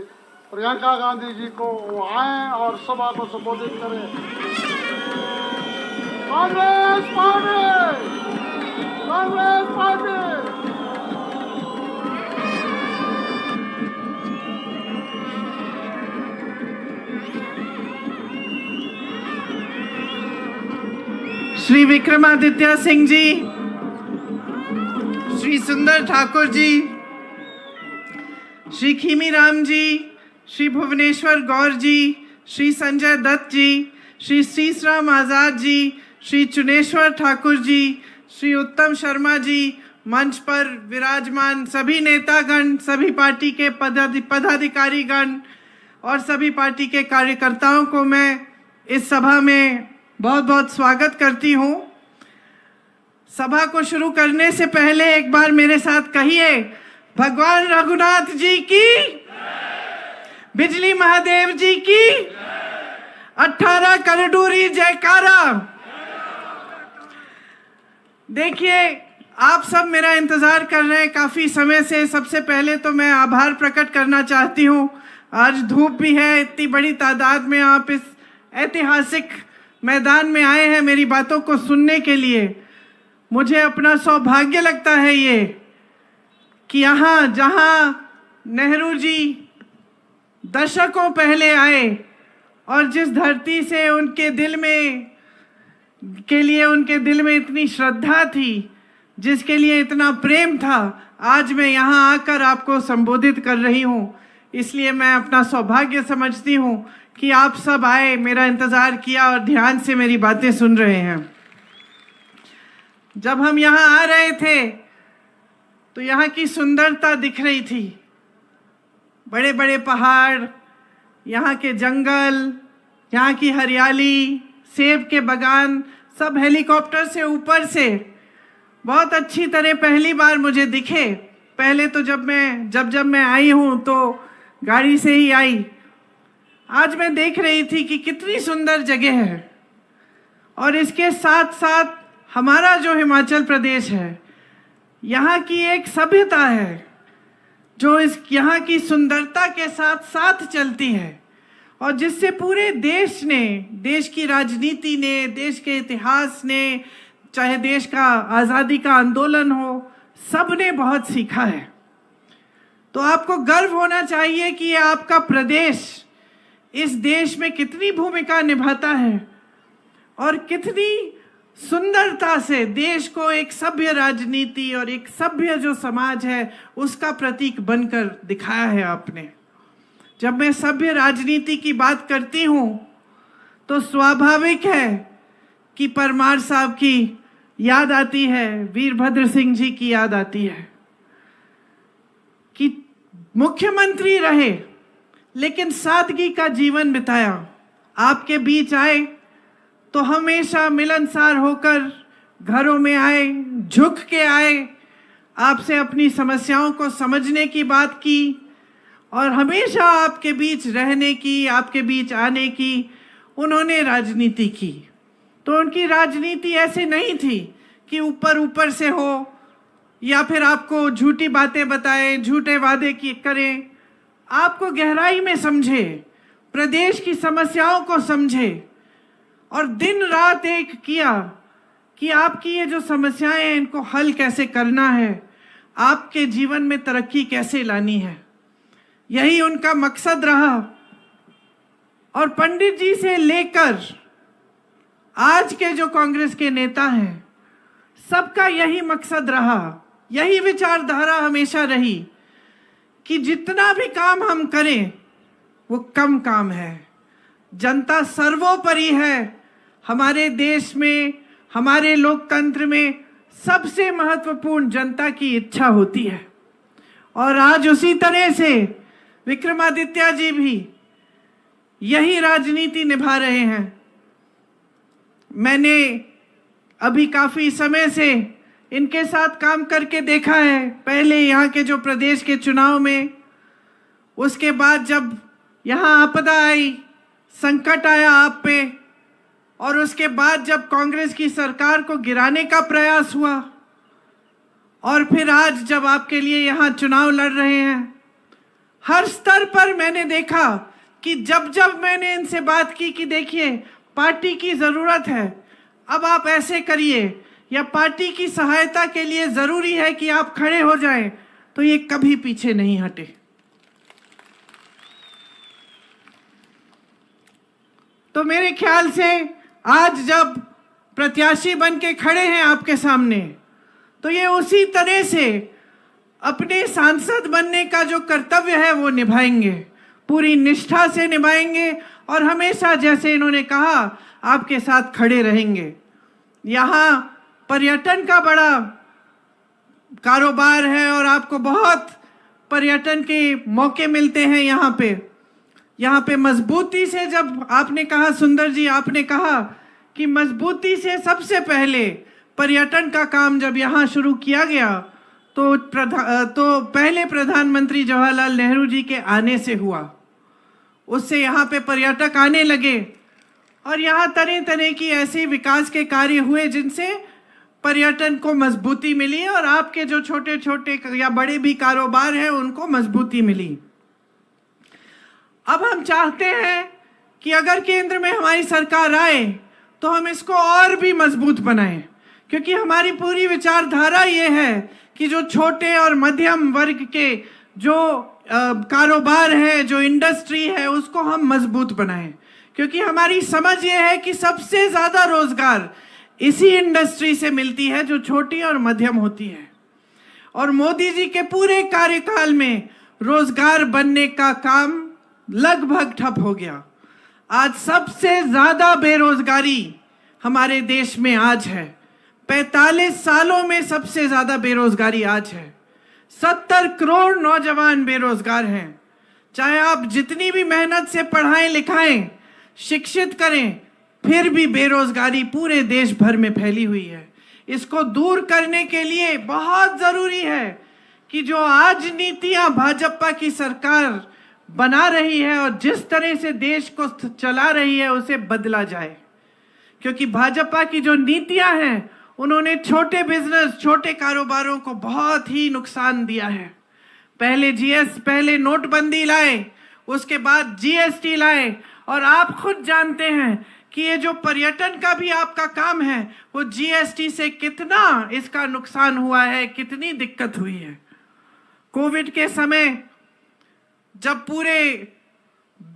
प्रियंका गांधी जी को, वो आए और सभा को संबोधित करें। Congress party, Congress party. श्री विक्रमादित्य सिंह जी, श्री सुंदर ठाकुर जी, श्री खीमीराम जी, श्री भुवनेश्वर गौर जी, श्री संजय दत्त जी, श्री श्रीराम आजाद जी, श्री चुनेश्वर ठाकुर जी, श्री उत्तम शर्मा जी, मंच पर विराजमान सभी नेतागण, सभी पार्टी के पदाधिकारीगण और सभी पार्टी के कार्यकर्ताओं को मैं इस सभा में बहुत बहुत स्वागत करती हूँ। सभा को शुरू करने से पहले एक बार मेरे साथ कहिए, भगवान रघुनाथ जी की, बिजली महादेव जी की, 18 करडूरी जयकारा। देखिए, आप सब मेरा इंतजार कर रहे हैं काफी समय से। सबसे पहले तो मैं आभार प्रकट करना चाहती हूँ। आज धूप भी है, इतनी बड़ी तादाद में आप इस ऐतिहासिक मैदान में आए हैं मेरी बातों को सुनने के लिए। मुझे अपना सौभाग्य लगता है ये कि यहाँ जहाँ नेहरू जी दशकों पहले आए और जिस धरती से उनके दिल में इतनी श्रद्धा थी, जिसके लिए इतना प्रेम था, आज मैं यहाँ आकर आपको संबोधित कर रही हूँ। इसलिए मैं अपना सौभाग्य समझती हूँ कि आप सब आए, मेरा इंतज़ार किया और ध्यान से मेरी बातें सुन रहे हैं। जब हम यहाँ आ रहे थे तो यहाँ की सुंदरता दिख रही थी। बड़े बड़े पहाड़, यहाँ के जंगल, यहाँ की हरियाली, सेब के बागान, सब हेलीकॉप्टर से ऊपर से बहुत अच्छी तरह पहली बार मुझे दिखे। पहले तो जब मैं आई हूँ तो गाड़ी से ही आई। आज मैं देख रही थी कि कितनी सुंदर जगह है। और इसके साथ साथ हमारा जो हिमाचल प्रदेश है, यहाँ की एक सभ्यता है जो यहाँ की सुंदरता के साथ साथ चलती है और जिससे पूरे देश ने, देश की राजनीति ने, देश के इतिहास ने, चाहे देश का आज़ादी का आंदोलन हो, सब ने बहुत सीखा है। तो आपको गर्व होना चाहिए कि ये आपका प्रदेश इस देश में कितनी भूमिका निभाता है और कितनी सुंदरता से देश को एक सभ्य राजनीति और एक सभ्य जो समाज है उसका प्रतीक बनकर दिखाया है आपने। जब मैं सभ्य राजनीति की बात करती हूँ तो स्वाभाविक है कि परमार साहब की याद आती है, वीरभद्र सिंह जी की याद आती है कि मुख्यमंत्री रहे लेकिन सादगी का जीवन बिताया। आपके बीच आए तो हमेशा मिलनसार होकर घरों में आए, झुक के आए, आपसे अपनी समस्याओं को समझने की बात की और हमेशा आपके बीच रहने की, आपके बीच आने की उन्होंने राजनीति की। तो उनकी राजनीति ऐसे नहीं थी कि ऊपर ऊपर से हो या फिर आपको झूठी बातें बताए, झूठे वादे की करें। आपको गहराई में समझे, प्रदेश की समस्याओं को समझे और दिन रात एक किया कि आपकी ये जो समस्याएं हैं इनको हल कैसे करना है, आपके जीवन में तरक्की कैसे लानी है, यही उनका मकसद रहा। और पंडित जी से लेकर आज के जो कांग्रेस के नेता हैं, सबका यही मकसद रहा, यही विचारधारा हमेशा रही कि जितना भी काम हम करें वो कम काम है। जनता सर्वोपरि है। हमारे देश में, हमारे लोकतंत्र में सबसे महत्वपूर्ण जनता की इच्छा होती है। और आज उसी तरह से विक्रमादित्य जी भी यही राजनीति निभा रहे हैं। मैंने अभी काफी समय से इनके साथ काम करके देखा है, पहले यहाँ के जो प्रदेश के चुनाव में, उसके बाद जब यहाँ आपदा आई, संकट आया आप पे, और उसके बाद जब कांग्रेस की सरकार को गिराने का प्रयास हुआ, और फिर आज जब आपके लिए यहाँ चुनाव लड़ रहे हैं, हर स्तर पर मैंने देखा कि जब जब मैंने इनसे बात की कि देखिए पार्टी की ज़रूरत है, अब आप ऐसे करिए, या पार्टी की सहायता के लिए ज़रूरी है कि आप खड़े हो जाएं, तो ये कभी पीछे नहीं हटे। तो मेरे ख्याल से आज जब प्रत्याशी बन के खड़े हैं आपके सामने, तो ये उसी तरह से अपने सांसद बनने का जो कर्तव्य है वो निभाएंगे, पूरी निष्ठा से निभाएंगे और हमेशा जैसे इन्होंने कहा आपके साथ खड़े रहेंगे। यहाँ पर्यटन का बड़ा कारोबार है और आपको बहुत पर्यटन के मौके मिलते हैं यहाँ पे मजबूती से, जब आपने कहा सुंदर जी, आपने कहा कि मजबूती से सबसे पहले पर्यटन का काम जब यहाँ शुरू किया गया तो पहले प्रधानमंत्री जवाहरलाल नेहरू जी के आने से हुआ, उससे यहाँ पे पर्यटक आने लगे और यहाँ तरह तरह की ऐसे विकास के कार्य हुए जिनसे पर्यटन को मजबूती मिली और आपके जो छोटे छोटे या बड़े भी कारोबार हैं उनको मजबूती मिली। अब हम चाहते हैं कि अगर केंद्र में हमारी सरकार आए तो हम इसको और भी मजबूत बनाएं, क्योंकि हमारी पूरी विचारधारा ये है कि जो छोटे और मध्यम वर्ग के जो कारोबार है, जो इंडस्ट्री है, उसको हम मजबूत बनाएं, क्योंकि हमारी समझ ये है कि सबसे ज़्यादा रोजगार इसी इंडस्ट्री से मिलती है जो छोटी और मध्यम होती है। और मोदी जी के पूरे कार्यकाल में रोजगार बनने का काम लगभग ठप हो गया। आज सबसे ज्यादा बेरोजगारी हमारे देश में आज है, 45 सालों में सबसे ज्यादा बेरोजगारी आज है। 70 करोड़ नौजवान बेरोजगार हैं। चाहे आप जितनी भी मेहनत से पढ़ाएं लिखाएं, शिक्षित करें, फिर भी बेरोजगारी पूरे देश भर में फैली हुई है। इसको दूर करने के लिए बहुत जरूरी है कि जो आज नीतियां भाजपा की सरकार बना रही है और जिस तरह से देश को चला रही है उसे बदला जाए, क्योंकि भाजपा की जो नीतियां हैं उन्होंने छोटे बिजनेस, छोटे कारोबारों को बहुत ही नुकसान दिया है। पहले नोटबंदी लाए, उसके बाद जीएसटी लाए, और आप खुद जानते हैं कि ये जो पर्यटन का भी आपका काम है वो जीएसटी से कितना इसका नुकसान हुआ है, कितनी दिक्कत हुई है। कोविड के समय जब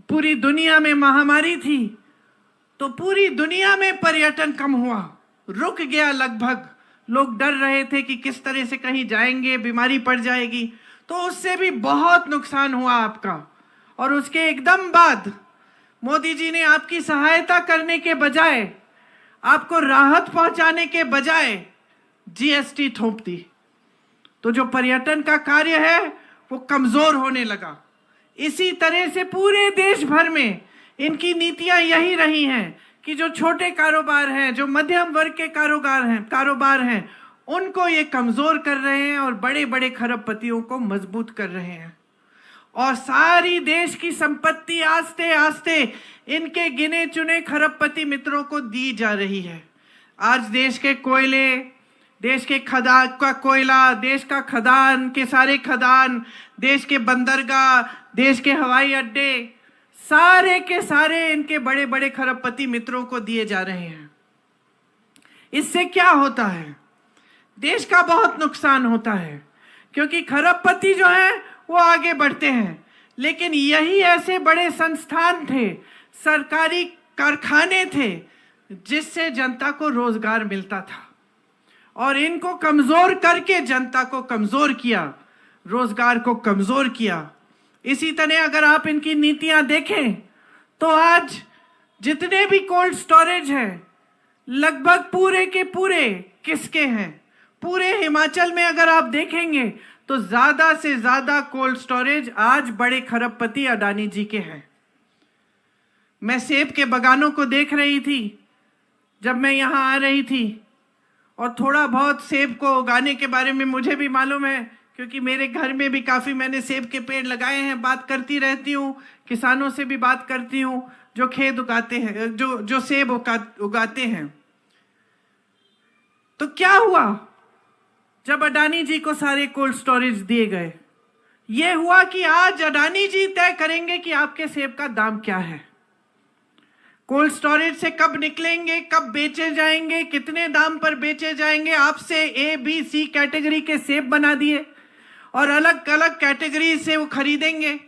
पूरी दुनिया में महामारी थी तो पूरी दुनिया में पर्यटन कम हुआ, रुक गया लगभग। लोग डर रहे थे कि किस तरह से कहीं जाएंगे, बीमारी पड़ जाएगी, तो उससे भी बहुत नुकसान हुआ आपका। और उसके एकदम बाद मोदी जी ने आपकी सहायता करने के बजाय, आपको राहत पहुंचाने के बजाय जीएसटी थोप दी, तो जो पर्यटन का कार्य है वो कमजोर होने लगा। इसी तरह से पूरे देश भर में इनकी यही रही हैं कि जो छोटे कारोबार हैं, जो मध्यम वर्ग के कारोबार हैं, उनको ये कमजोर कर रहे हैं और बड़े बड़े खरबपतियों को मजबूत कर रहे हैं। और सारी देश की संपत्ति आस्ते आस्ते इनके गिने चुने खरबपति मित्रों को दी जा रही है। आज देश के कोयले, देश के खदान का कोयला, देश का खदान के सारे खदान, देश के बंदरगाह, देश के हवाई अड्डे, सारे के सारे इनके बड़े बड़े खरबपति मित्रों को दिए जा रहे हैं। इससे क्या होता है? देश का बहुत नुकसान होता है, क्योंकि खरबपति जो है वो आगे बढ़ते हैं, लेकिन यही ऐसे बड़े संस्थान थे, सरकारी कारखाने थे, जिससे जनता को रोजगार मिलता था, और इनको कमजोर करके जनता को कमजोर किया, रोजगार को कमजोर किया। इसी तरह अगर आप इनकी नीतियां देखें तो आज जितने भी कोल्ड स्टोरेज हैं लगभग पूरे के पूरे किसके हैं? पूरे हिमाचल में अगर आप देखेंगे तो ज्यादा से ज्यादा कोल्ड स्टोरेज आज बड़े खरबपति अडानी जी के हैं। मैं सेब के बागानों को देख रही थी जब मैं यहाँ आ रही थी, और थोड़ा बहुत सेब को उगाने के बारे में मुझे भी मालूम है, क्योंकि मेरे घर में भी काफ़ी मैंने सेब के पेड़ लगाए हैं। बात करती रहती हूँ, किसानों से भी बात करती हूँ जो खेत उगाते हैं, जो सेब उगाते हैं। तो क्या हुआ जब अडानी जी को सारे कोल्ड स्टोरेज दिए गए? ये हुआ कि आज अडानी जी तय करेंगे कि आपके सेब का दाम क्या है, कोल्ड स्टोरेज से कब निकलेंगे, कब बेचे जाएंगे, कितने दाम पर बेचे जाएंगे। आपसे ए बी सी कैटेगरी के सेब बना दिए और अलग अलग कैटेगरी से वो खरीदेंगे,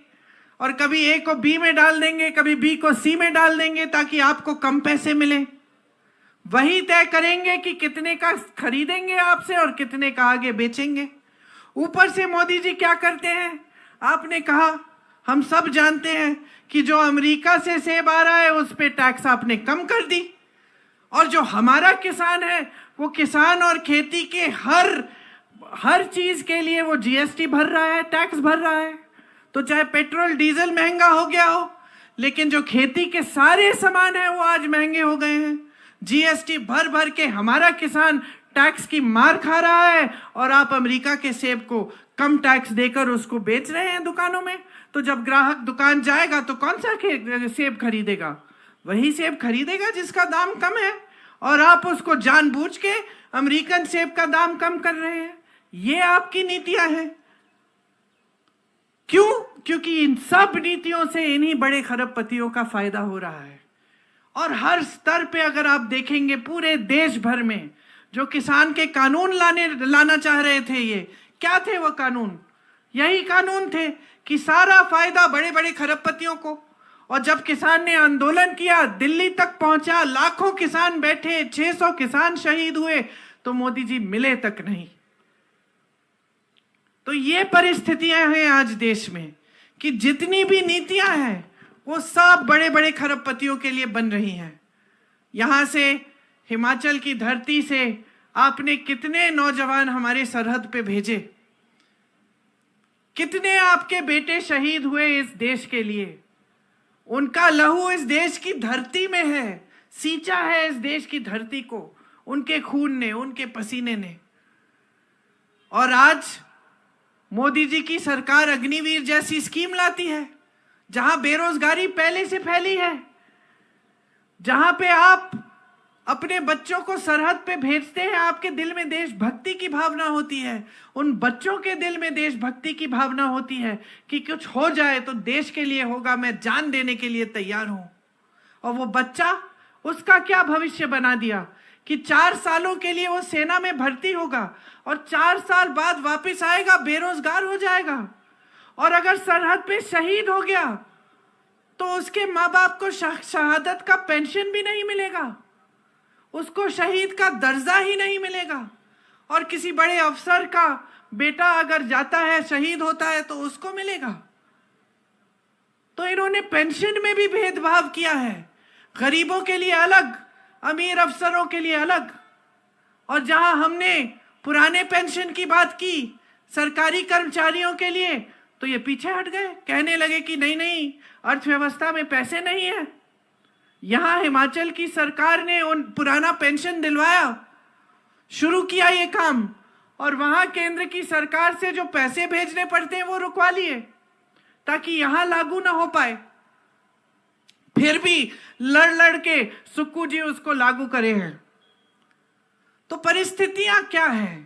और कभी ए को बी में डाल देंगे, कभी बी को सी में डाल देंगे ताकि आपको कम पैसे मिले। वही तय करेंगे कि कितने का खरीदेंगे आपसे और कितने का आगे बेचेंगे। ऊपर से मोदी जी क्या करते हैं? आपने कहा, हम सब जानते हैं कि जो अमेरिका से सेब आ रहा है उस पे टैक्स आपने कम कर दी, और जो हमारा किसान है वो किसान और खेती के हर चीज के लिए वो जीएसटी भर रहा है, टैक्स भर रहा है। तो चाहे पेट्रोल डीजल महंगा हो गया हो, लेकिन जो खेती के सारे सामान है वो आज महंगे हो गए हैं। जीएसटी भर भर के हमारा किसान टैक्स की मार खा रहा है, और आप अमेरिका के सेब को कम टैक्स देकर उसको बेच रहे हैं दुकानों में। तो जब ग्राहक दुकान जाएगा तो कौन सा सेब खरीदेगा? वही सेब खरीदेगा जिसका दाम कम है, और आप उसको जानबूझ के अमेरिकन सेब का दाम कम कर रहे हैं। ये आपकी नीतियां हैं। क्यों? क्योंकि इन सब नीतियों से इन्हीं बड़े खरबपतियों का फायदा हो रहा है। और हर स्तर पे अगर आप देखेंगे पूरे देश भर में जो किसान के कानून लाना चाह रहे थे, ये क्या थे? वो कानून यही कानून थे कि सारा फायदा बड़े बड़े खरबपतियों को। और जब किसान ने आंदोलन किया, दिल्ली तक पहुंचा, लाखों किसान बैठे, 600 किसान शहीद हुए, तो मोदी जी मिले तक नहीं। तो ये परिस्थितियां हैं आज देश में कि जितनी भी नीतियां हैं वो सब बड़े बड़े खरबपतियों के लिए बन रही हैं। यहां से हिमाचल की धरती से आपने कितने नौजवान हमारे सरहद पे भेजे, कितने आपके बेटे शहीद हुए इस देश के लिए। उनका लहू इस देश की धरती में है, सींचा है इस देश की धरती को उनके खून ने, उनके पसीने ने। और आज मोदी जी की सरकार अग्निवीर जैसी स्कीम लाती है, जहां बेरोजगारी पहले से फैली है, जहां पे आप अपने बच्चों को सरहद पे भेजते हैं, आपके दिल में देशभक्ति की भावना होती है, उन बच्चों के दिल में देशभक्ति की भावना होती है कि कुछ हो जाए तो देश के लिए होगा, मैं जान देने के लिए तैयार हूं। और वो बच्चा, उसका क्या भविष्य बना दिया कि 4 सालों के लिए वो सेना में भर्ती होगा और 4 साल बाद वापस आएगा, बेरोजगार हो जाएगा। और अगर सरहद पे शहीद हो गया तो उसके माँ बाप को शहादत का पेंशन भी नहीं मिलेगा, उसको शहीद का दर्जा ही नहीं मिलेगा। और किसी बड़े अफसर का बेटा अगर जाता है, शहीद होता है, तो उसको मिलेगा। तो इन्होंने पेंशन में भी भेदभाव किया है, गरीबों के लिए अलग, अमीर अफसरों के लिए अलग। और जहां हमने पुराने पेंशन की बात की सरकारी कर्मचारियों के लिए, तो ये पीछे हट गए, कहने लगे कि नहीं नहीं, अर्थव्यवस्था में पैसे नहीं है। यहां हिमाचल की सरकार ने उन पुराना पेंशन दिलवाया, शुरू किया ये काम, और वहां केंद्र की सरकार से जो पैसे भेजने पड़ते हैं वो रुकवा लिए ताकि यहां लागू ना हो पाए। फिर भी लड़ लड़ के सुक्कू जी उसको लागू करे हैं। तो परिस्थितियां क्या है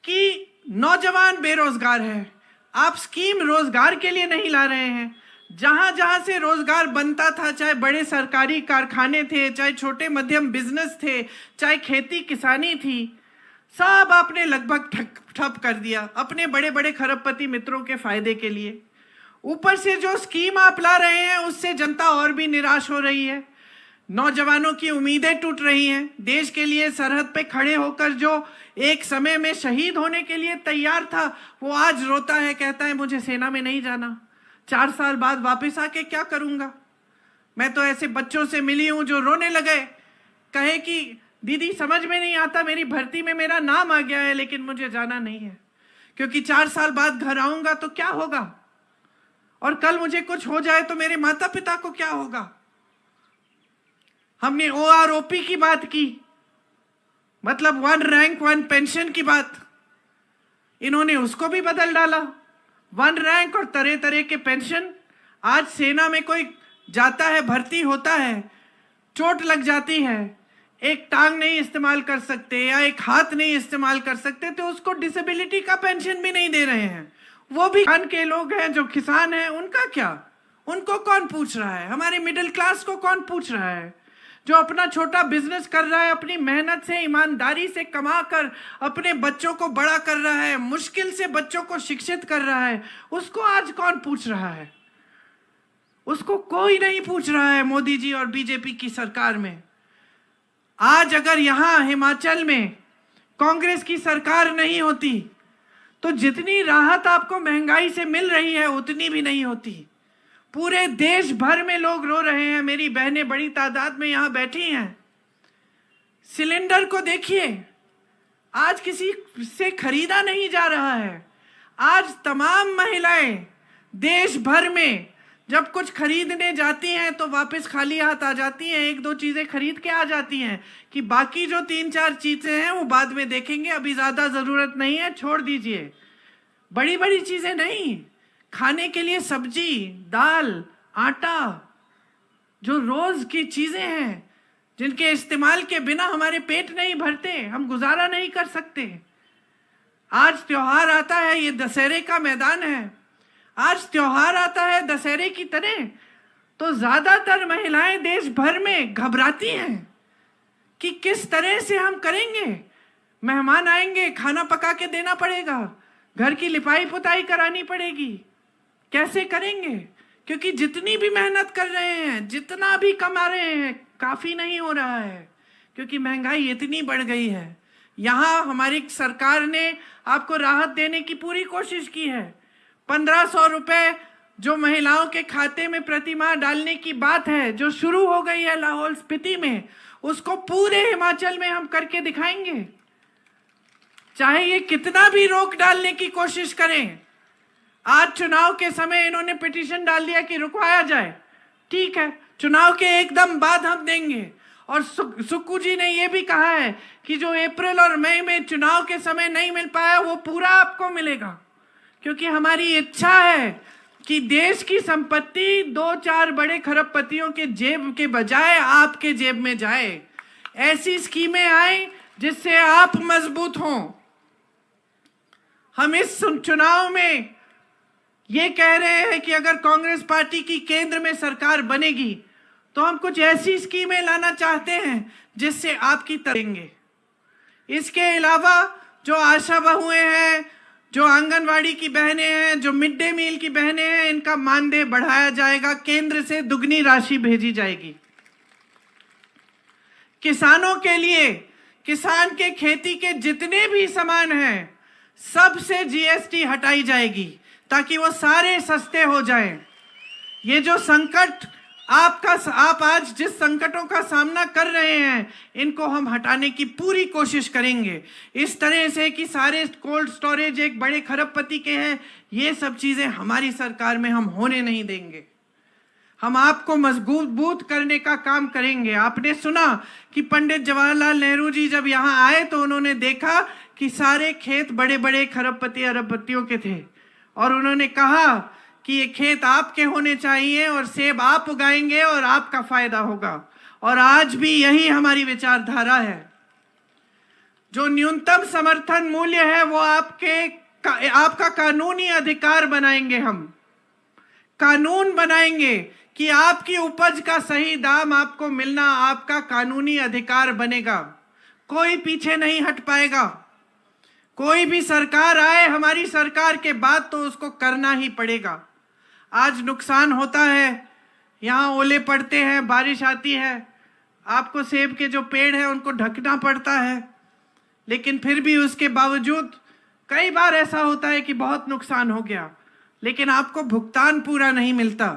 कि नौजवान बेरोजगार है, आप स्कीम रोजगार के लिए नहीं ला रहे हैं। जहां जहां से रोजगार बनता था, चाहे बड़े सरकारी कारखाने थे, चाहे छोटे मध्यम बिजनेस थे, चाहे खेती किसानी थी, सब आपने लगभग ठप कर दिया अपने बड़े बड़े खरबपति मित्रों के फायदे के लिए। ऊपर से जो स्कीम आप ला रहे हैं उससे जनता और भी निराश हो रही है, नौजवानों की उम्मीदें टूट रही हैं। देश के लिए सरहद पे खड़े होकर जो एक समय में शहीद होने के लिए तैयार था, वो आज रोता है, कहता है मुझे सेना में नहीं जाना, 4 साल बाद वापस आके क्या करूंगा। मैं तो ऐसे बच्चों से मिली हूं जो रोने लगे, कहे कि दीदी समझ में नहीं आता, मेरी भर्ती में मेरा नाम आ गया है लेकिन मुझे जाना नहीं है, क्योंकि 4 साल बाद घर आऊंगा तो क्या होगा, और कल मुझे कुछ हो जाए तो मेरे माता पिता को क्या होगा। हमने OROP की बात की, मतलब 1 रैंक 1 पेंशन की बात, इन्होंने उसको भी बदल डाला। 1 रैंक और तरह तरह के पेंशन। आज सेना में कोई जाता है, भर्ती होता है, चोट लग जाती है, एक टांग नहीं इस्तेमाल कर सकते या एक हाथ नहीं इस्तेमाल कर सकते, तो उसको डिसेबिलिटी का पेंशन भी नहीं दे रहे हैं। वो भी किसान के लोग हैं, जो किसान हैं, उनका क्या, उनको कौन पूछ रहा है। हमारे मिडिल क्लास को कौन पूछ रहा है, जो अपना छोटा बिजनेस कर रहा है, अपनी मेहनत से ईमानदारी से कमा कर अपने बच्चों को बड़ा कर रहा है, मुश्किल से बच्चों को शिक्षित कर रहा है, उसको आज कौन पूछ रहा है। उसको कोई नहीं पूछ रहा है मोदी जी और बीजेपी की सरकार में। आज अगर यहां हिमाचल में कांग्रेस की सरकार नहीं होती तो जितनी राहत आपको महंगाई से मिल रही है उतनी भी नहीं होती। पूरे देश भर में लोग रो रहे हैं, मेरी बहनें बड़ी तादाद में यहां बैठी हैं। सिलेंडर को देखिए, आज किसी से खरीदा नहीं जा रहा है। आज तमाम महिलाएं देश भर में जब कुछ खरीदने जाती हैं तो वापस खाली हाथ आ जाती हैं, 1-2 चीजें खरीद के आ जाती हैं कि बाकी जो 3-4 चीजें हैं वो बाद में देखेंगे, अभी ज्यादा जरूरत नहीं है, छोड़ दीजिए। बड़ी बड़ी चीजें नहीं, खाने के लिए सब्जी, दाल, आटा, जो रोज की चीजें हैं जिनके इस्तेमाल के बिना हमारे पेट नहीं भरते, हम गुजारा नहीं कर सकते। आज त्योहार आता है, ये दशहरे का मैदान है, आज त्योहार आता है दशहरे की तरह, तो ज्यादातर महिलाएं देश भर में घबराती हैं कि किस तरह से हम करेंगे। मेहमान आएंगे, खाना पका के देना पड़ेगा, घर की लिपाई पुताई करानी पड़ेगी, कैसे करेंगे, क्योंकि जितनी भी मेहनत कर रहे हैं, जितना भी कमा रहे हैं, काफी नहीं हो रहा है, क्योंकि महंगाई इतनी बढ़ गई है। यहाँ हमारी सरकार ने आपको राहत देने की पूरी कोशिश की है। 1500 रुपए जो महिलाओं के खाते में प्रतिमाह डालने की बात है, जो शुरू हो गई है लाहौल स्पीति में, उसको पूरे हिमाचल में हम करके दिखाएंगे। चाहे ये कितना भी रोक डालने की कोशिश करें। आज चुनाव के समय इन्होंने पिटीशन डाल दिया कि रुकवाया जाए, ठीक है, चुनाव के एकदम बाद हम देंगे। और सुक्कू जी ने यह भी कहा है कि जो अप्रैल और मई में चुनाव के समय नहीं मिल पाया वो पूरा आपको मिलेगा, क्योंकि हमारी इच्छा है कि देश की संपत्ति 2-4 बड़े खरबपतियों के जेब के बजाय आपके जेब में जाए। ऐसी स्कीमें आए जिससे आप मजबूत हों। हम इस चुनाव में ये कह रहे हैं कि अगर कांग्रेस पार्टी की केंद्र में सरकार बनेगी तो हम कुछ ऐसी स्कीमें लाना चाहते हैं जिससे आपकी करेंगे। इसके अलावा जो आशा बहुएं हैं, जो आंगनवाड़ी की बहनें हैं, जो मिड डे मील की बहनें हैं, इनका मानदेय बढ़ाया जाएगा, केंद्र से दुगनी राशि भेजी जाएगी। किसानों के लिए, किसान के खेती के जितने भी सामान हैं सब से GST हटाई जाएगी ताकि वो सारे सस्ते हो जाएं। ये जो संकट आप आज जिस संकटों का सामना कर रहे हैं, इनको हम हटाने की पूरी कोशिश करेंगे, इस तरह से कि सारे कोल्ड स्टोरेज एक बड़े खरबपति के हैं, ये सब चीजें हमारी सरकार में हम होने नहीं देंगे। हम आपको मजबूत करने का काम करेंगे। आपने सुना कि पंडित जवाहरलाल नेहरू जी जब यहाँ आए तो उन्होंने देखा कि सारे खेत बड़े बड़े खरबपति अरबपतियों के थे, और उन्होंने कहा कि ये खेत आपके होने चाहिए और सेब आप उगाएंगे और आपका फायदा होगा। और आज भी यही हमारी विचारधारा है। जो न्यूनतम समर्थन मूल्य है वो आपका कानूनी अधिकार बनाएंगे। हम कानून बनाएंगे कि आपकी उपज का सही दाम आपको मिलना आपका कानूनी अधिकार बनेगा। कोई पीछे नहीं हट पाएगा। कोई भी सरकार आए, हमारी सरकार के बाद तो उसको करना ही पड़ेगा। आज नुकसान होता है, यहाँ ओले पड़ते हैं, बारिश आती है, आपको सेब के जो पेड़ हैं उनको ढकना पड़ता है, लेकिन फिर भी उसके बावजूद कई बार ऐसा होता है कि बहुत नुकसान हो गया, लेकिन आपको भुगतान पूरा नहीं मिलता।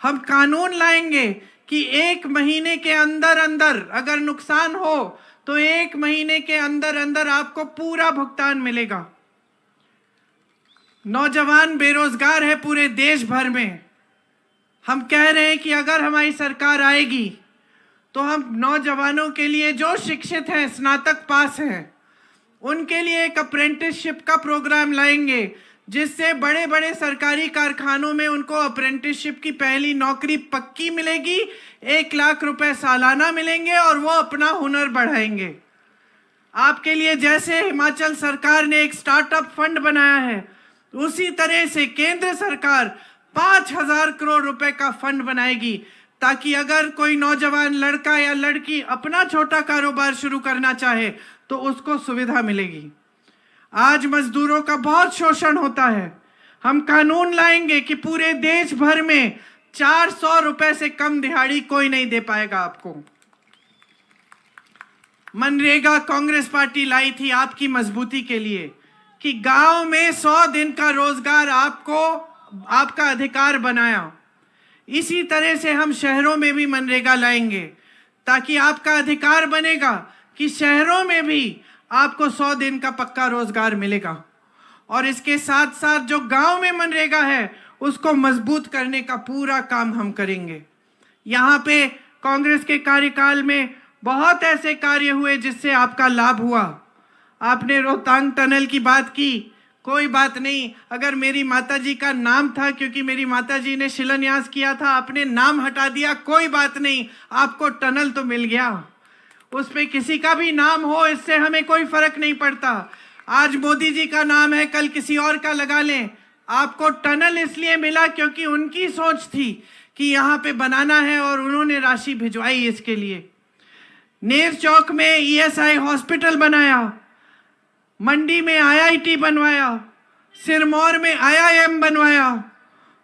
हम कानून लाएंगे कि 1 महीने के अंदर अंदर अगर नुकसान हो तो 1 महीने के अंदर अंदर आपको पूरा भुगतान मिलेगा। नौजवान बेरोजगार है पूरे देश भर में। हम कह रहे हैं कि अगर हमारी सरकार आएगी तो हम नौजवानों के लिए जो शिक्षित हैं, स्नातक पास हैं, उनके लिए एक अप्रेंटिसशिप का प्रोग्राम लाएंगे, जिससे बड़े बड़े सरकारी कारखानों में उनको अप्रेंटिसशिप की पहली नौकरी पक्की मिलेगी, 1 लाख रुपए सालाना मिलेंगे और वो अपना हुनर बढ़ाएंगे। आपके लिए जैसे हिमाचल सरकार ने एक स्टार्टअप फंड बनाया है, उसी तरह से केंद्र सरकार 5,000 करोड़ रुपए का फंड बनाएगी, ताकि अगर कोई नौजवान लड़का या लड़की अपना छोटा कारोबार शुरू करना चाहे तो उसको सुविधा मिलेगी। आज मजदूरों का बहुत शोषण होता है। हम कानून लाएंगे कि पूरे देश भर में 400 रुपए से कम दिहाड़ी कोई नहीं दे पाएगा आपको। मनरेगा कांग्रेस पार्टी लाई थी आपकी मजबूती के लिए कि गांव में 100 दिन का रोजगार आपका अधिकार बनाया। इसी तरह से हम शहरों में भी मनरेगा लाएंगे, ताकि आपका अधिकार बनेगा कि शहरों में भी आपको 100 दिन का पक्का रोजगार मिलेगा। और इसके साथ साथ जो गांव में मनरेगा है उसको मजबूत करने का पूरा काम हम करेंगे। यहाँ पे कांग्रेस के कार्यकाल में बहुत ऐसे कार्य हुए जिससे आपका लाभ हुआ। आपने रोहतांग टनल की बात की, कोई बात नहीं, अगर मेरी माताजी का नाम था क्योंकि मेरी माताजी ने शिलान्यास किया था, आपने नाम हटा दिया, कोई बात नहीं, आपको टनल तो मिल गया। उसमें किसी का भी नाम हो, इससे हमें कोई फर्क नहीं पड़ता। आज मोदी जी का नाम है, कल किसी और का लगा लें, आपको टनल इसलिए मिला क्योंकि उनकी सोच थी कि यहाँ पे बनाना है और उन्होंने राशि भिजवाई इसके लिए। नेर चौक में ESI हॉस्पिटल बनाया, मंडी में IIT बनवाया, सिरमौर में IIM बनवाया,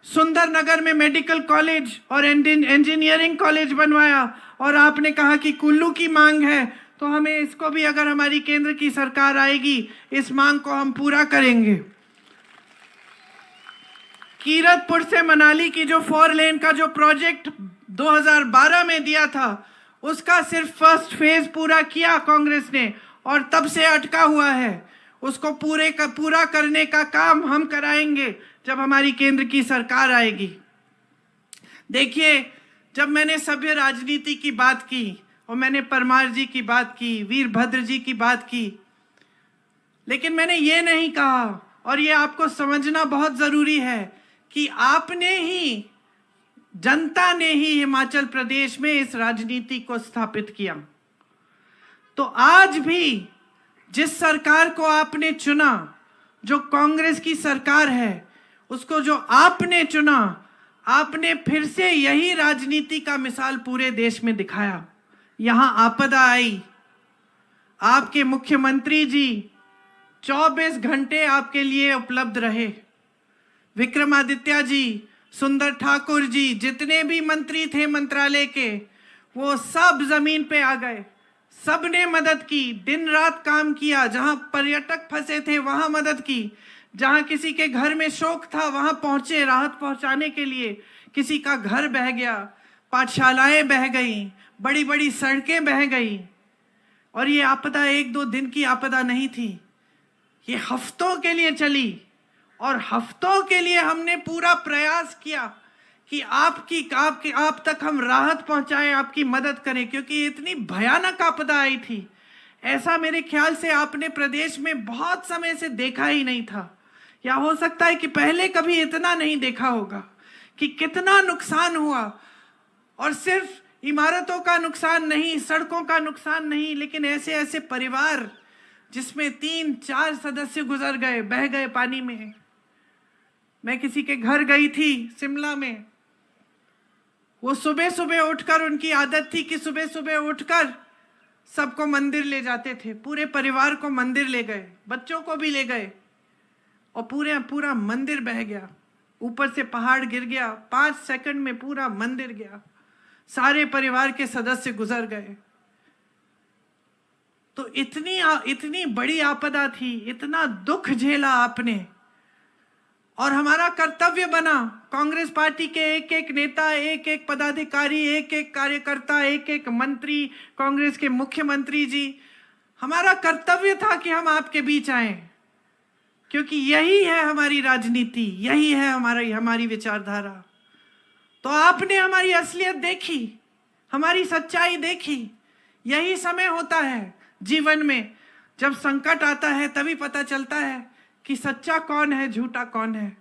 सुंदरनगर में मेडिकल कॉलेज और इंजीनियरिंग कॉलेज बनवाया। और आपने कहा कि कुल्लू की मांग है, तो हमें इसको भी, अगर हमारी केंद्र की सरकार आएगी, इस मांग को हम पूरा करेंगे। कीरतपुर से मनाली की जो 4 लेन का जो प्रोजेक्ट 2012 में दिया था, उसका सिर्फ फर्स्ट फेज पूरा किया कांग्रेस ने और तब से अटका हुआ है। उसको पूरा करने का काम हम कराएंगे जब हमारी केंद्र की सरकार आएगी। देखिए, जब मैंने सभ्य राजनीति की बात की और मैंने परमार जी की बात की, वीरभद्र जी की बात की, लेकिन मैंने ये नहीं कहा, और ये आपको समझना बहुत जरूरी है, कि आपने ही, जनता ने ही हिमाचल प्रदेश में इस राजनीति को स्थापित किया। तो आज भी जिस सरकार को आपने चुना, जो कांग्रेस की सरकार है, उसको जो आपने चुना, आपने फिर से यही राजनीति का मिसाल पूरे देश में दिखाया। यहां आपदा आई, आपके मुख्यमंत्री जी 24 घंटे आपके लिए उपलब्ध रहे। विक्रमादित्य जी, सुंदर ठाकुर जी, जितने भी मंत्री थे मंत्रालय के, वो सब जमीन पे आ गए, सबने मदद की, दिन रात काम किया। जहां पर्यटक फंसे थे वहां मदद की, जहां किसी के घर में शोक था वहां पहुंचे राहत पहुंचाने के लिए। किसी का घर बह गया, पाठशालाएं बह गई, बड़ी बड़ी सड़कें बह गई। और ये आपदा 1-2 दिन की आपदा नहीं थी, ये हफ्तों के लिए चली। और हफ्तों के लिए हमने पूरा प्रयास किया कि आप तक हम राहत पहुंचाएं, आपकी मदद करें, क्योंकि इतनी भयानक आपदा आई थी। ऐसा मेरे ख्याल से आपने प्रदेश में बहुत समय से देखा ही नहीं था, या हो सकता है कि पहले कभी इतना नहीं देखा होगा कि कितना नुकसान हुआ। और सिर्फ इमारतों का नुकसान नहीं, सड़कों का नुकसान नहीं, लेकिन ऐसे ऐसे परिवार जिसमें 3-4 सदस्य गुजर गए, बह गए पानी में। मैं किसी के घर गई थी शिमला में, वो सुबह सुबह उठकर, उनकी आदत थी कि सुबह सुबह उठकर सबको मंदिर ले जाते थे, पूरे परिवार को मंदिर ले गए, बच्चों को भी ले गए, और पूरा मंदिर बह गया। ऊपर से पहाड़ गिर गया, 5 सेकंड में पूरा मंदिर गया, सारे परिवार के सदस्य गुजर गए। तो इतनी बड़ी आपदा थी, इतना दुख झेला आपने, और हमारा कर्तव्य बना, कांग्रेस पार्टी के एक एक नेता, एक एक पदाधिकारी, एक एक कार्यकर्ता, एक एक मंत्री, कांग्रेस के मुख्यमंत्री जी, हमारा कर्तव्य था कि हम आपके बीच आए, क्योंकि यही है हमारी राजनीति, यही है हमारी विचारधारा। तो आपने हमारी असलियत देखी, हमारी सच्चाई देखी। यही समय होता है जीवन में, जब संकट आता है तभी पता चलता है कि सच्चा कौन है, झूठा कौन है।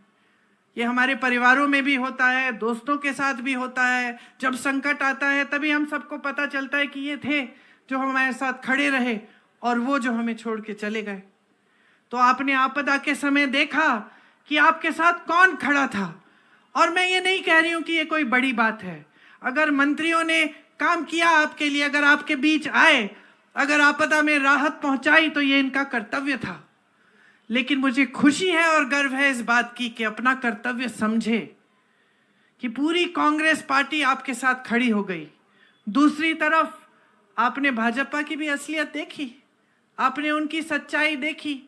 ये हमारे परिवारों में भी होता है, दोस्तों के साथ भी होता है। जब संकट आता है तभी हम सबको पता चलता है कि ये थे जो हमारे साथ खड़े रहे और वो जो हमें छोड़ के चले गए। तो आपने आपदा के समय देखा कि आपके साथ कौन खड़ा था। और मैं ये नहीं कह रही हूं कि ये कोई बड़ी बात है। अगर मंत्रियों ने काम किया आपके लिए, अगर आपके बीच आए, अगर आपदा में राहत पहुंचाई, तो ये इनका कर्तव्य था। लेकिन मुझे खुशी है और गर्व है इस बात की कि अपना कर्तव्य समझे कि पूरी कांग्रेस पार्टी आपके साथ खड़ी हो गई। दूसरी तरफ आपने भाजपा की भी असलियत देखी, आपने उनकी सच्चाई देखी।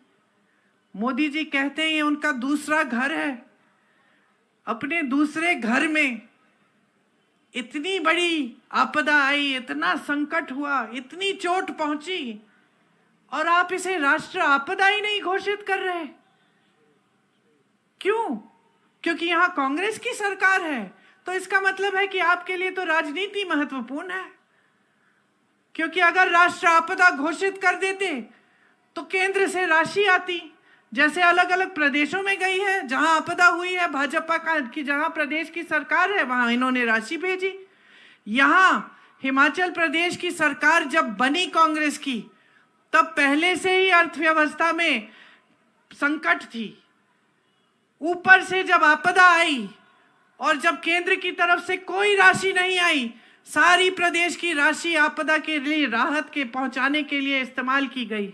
मोदी जी कहते हैं ये उनका दूसरा घर है। अपने दूसरे घर में इतनी बड़ी आपदा आई, इतना संकट हुआ, इतनी चोट पहुंची, और आप इसे राष्ट्र आपदा ही नहीं घोषित कर रहे। क्यों? क्योंकि यहां कांग्रेस की सरकार है। तो इसका मतलब है कि आपके लिए तो राजनीति महत्वपूर्ण है। क्योंकि अगर राष्ट्र आपदा घोषित कर देते तो केंद्र से राशि आती, जैसे अलग अलग प्रदेशों में गई है। जहां आपदा हुई है भाजपा की, जहां प्रदेश की सरकार है, वहां इन्होंने राशि भेजी। यहां हिमाचल प्रदेश की सरकार जब बनी कांग्रेस की, तब पहले से ही अर्थव्यवस्था में संकट थी। ऊपर से जब आपदा आई और जब केंद्र की तरफ से कोई राशि नहीं आई, सारी प्रदेश की राशि आपदा के लिए, राहत के पहुंचाने के लिए इस्तेमाल की गई।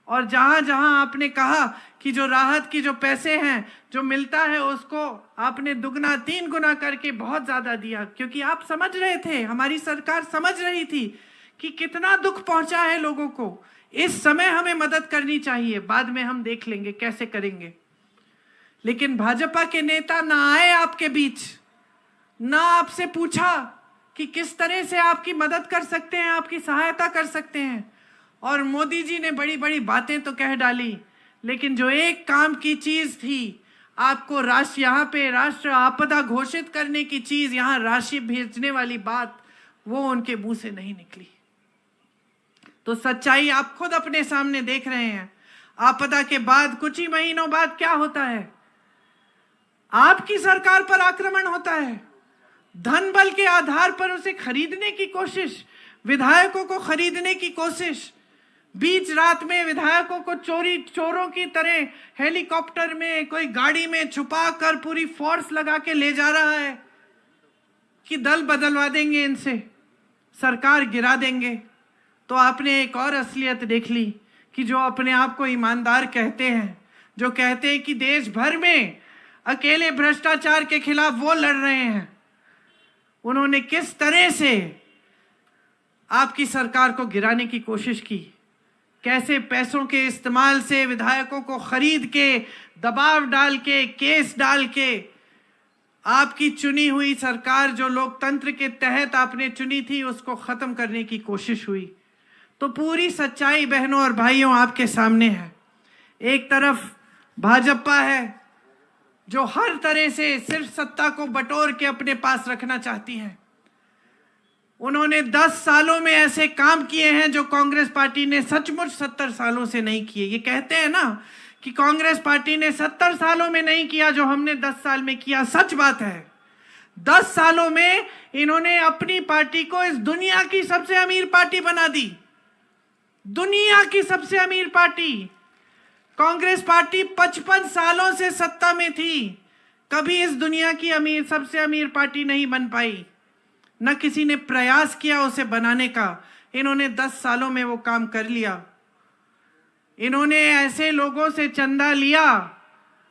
और जहां जहां आपने कहा कि जो राहत की जो पैसे हैं, जो मिलता है, उसको आपने दुगना 3 गुना करके बहुत ज्यादा दिया। क्योंकि आप समझ रहे थे, हमारी सरकार समझ रही थी कि कितना दुख पहुंचा है लोगों को। इस समय हमें मदद करनी चाहिए, बाद में हम देख लेंगे कैसे करेंगे। लेकिन भाजपा के नेता ना आए आपके बीच, ना आपसे पूछा कि किस तरह से आपकी मदद कर सकते हैं, आपकी सहायता कर सकते हैं। और मोदी जी ने बड़ी बड़ी बातें तो कह डाली, लेकिन जो एक काम की चीज थी, आपको यहाँ पे राष्ट्र आपदा घोषित करने की चीज, यहाँ राशि भेजने वाली बात, वो उनके मुंह से नहीं निकली। तो सच्चाई आप खुद अपने सामने देख रहे हैं। आपदा के बाद कुछ ही महीनों बाद क्या होता है? आपकी सरकार पर आक्रमण होता है। धन बल के आधार पर उसे खरीदने की कोशिश, विधायकों को खरीदने की कोशिश। बीच रात में विधायकों को चोरों की तरह हेलीकॉप्टर में, कोई गाड़ी में छुपा कर पूरी फोर्स लगा के ले जा रहा है कि दल बदलवा देंगे, इनसे सरकार गिरा देंगे। तो आपने एक और असलियत देख ली कि जो अपने आप को ईमानदार कहते हैं, जो कहते हैं कि देश भर में अकेले भ्रष्टाचार के खिलाफ वो लड़ रहे हैं, उन्होंने किस तरह से आपकी सरकार को गिराने की कोशिश की। कैसे पैसों के इस्तेमाल से विधायकों को खरीद के, दबाव डाल के, केस डाल के आपकी चुनी हुई सरकार, जो लोकतंत्र के तहत आपने चुनी थी, उसको खत्म करने की कोशिश हुई। तो पूरी सच्चाई बहनों और भाइयों आपके सामने है। एक तरफ भाजपा है जो हर तरह से सिर्फ सत्ता को बटोर के अपने पास रखना चाहती है। उन्होंने 10 सालों में ऐसे काम किए हैं जो कांग्रेस पार्टी ने सचमुच 70 सालों से नहीं किए। ये कहते हैं ना कि कांग्रेस पार्टी ने 70 सालों में नहीं किया जो हमने 10 साल में किया। सच बात है। 10 सालों में इन्होंने अपनी पार्टी को इस दुनिया की सबसे अमीर पार्टी बना दी। दुनिया की सबसे अमीर पार्टी कांग्रेस पार्टी 55 सालों से सत्ता में थी, कभी इस दुनिया की सबसे अमीर पार्टी नहीं बन पाई, न किसी ने प्रयास किया उसे बनाने का। इन्होंने 10 सालों में वो काम कर लिया। इन्होंने ऐसे लोगों से चंदा लिया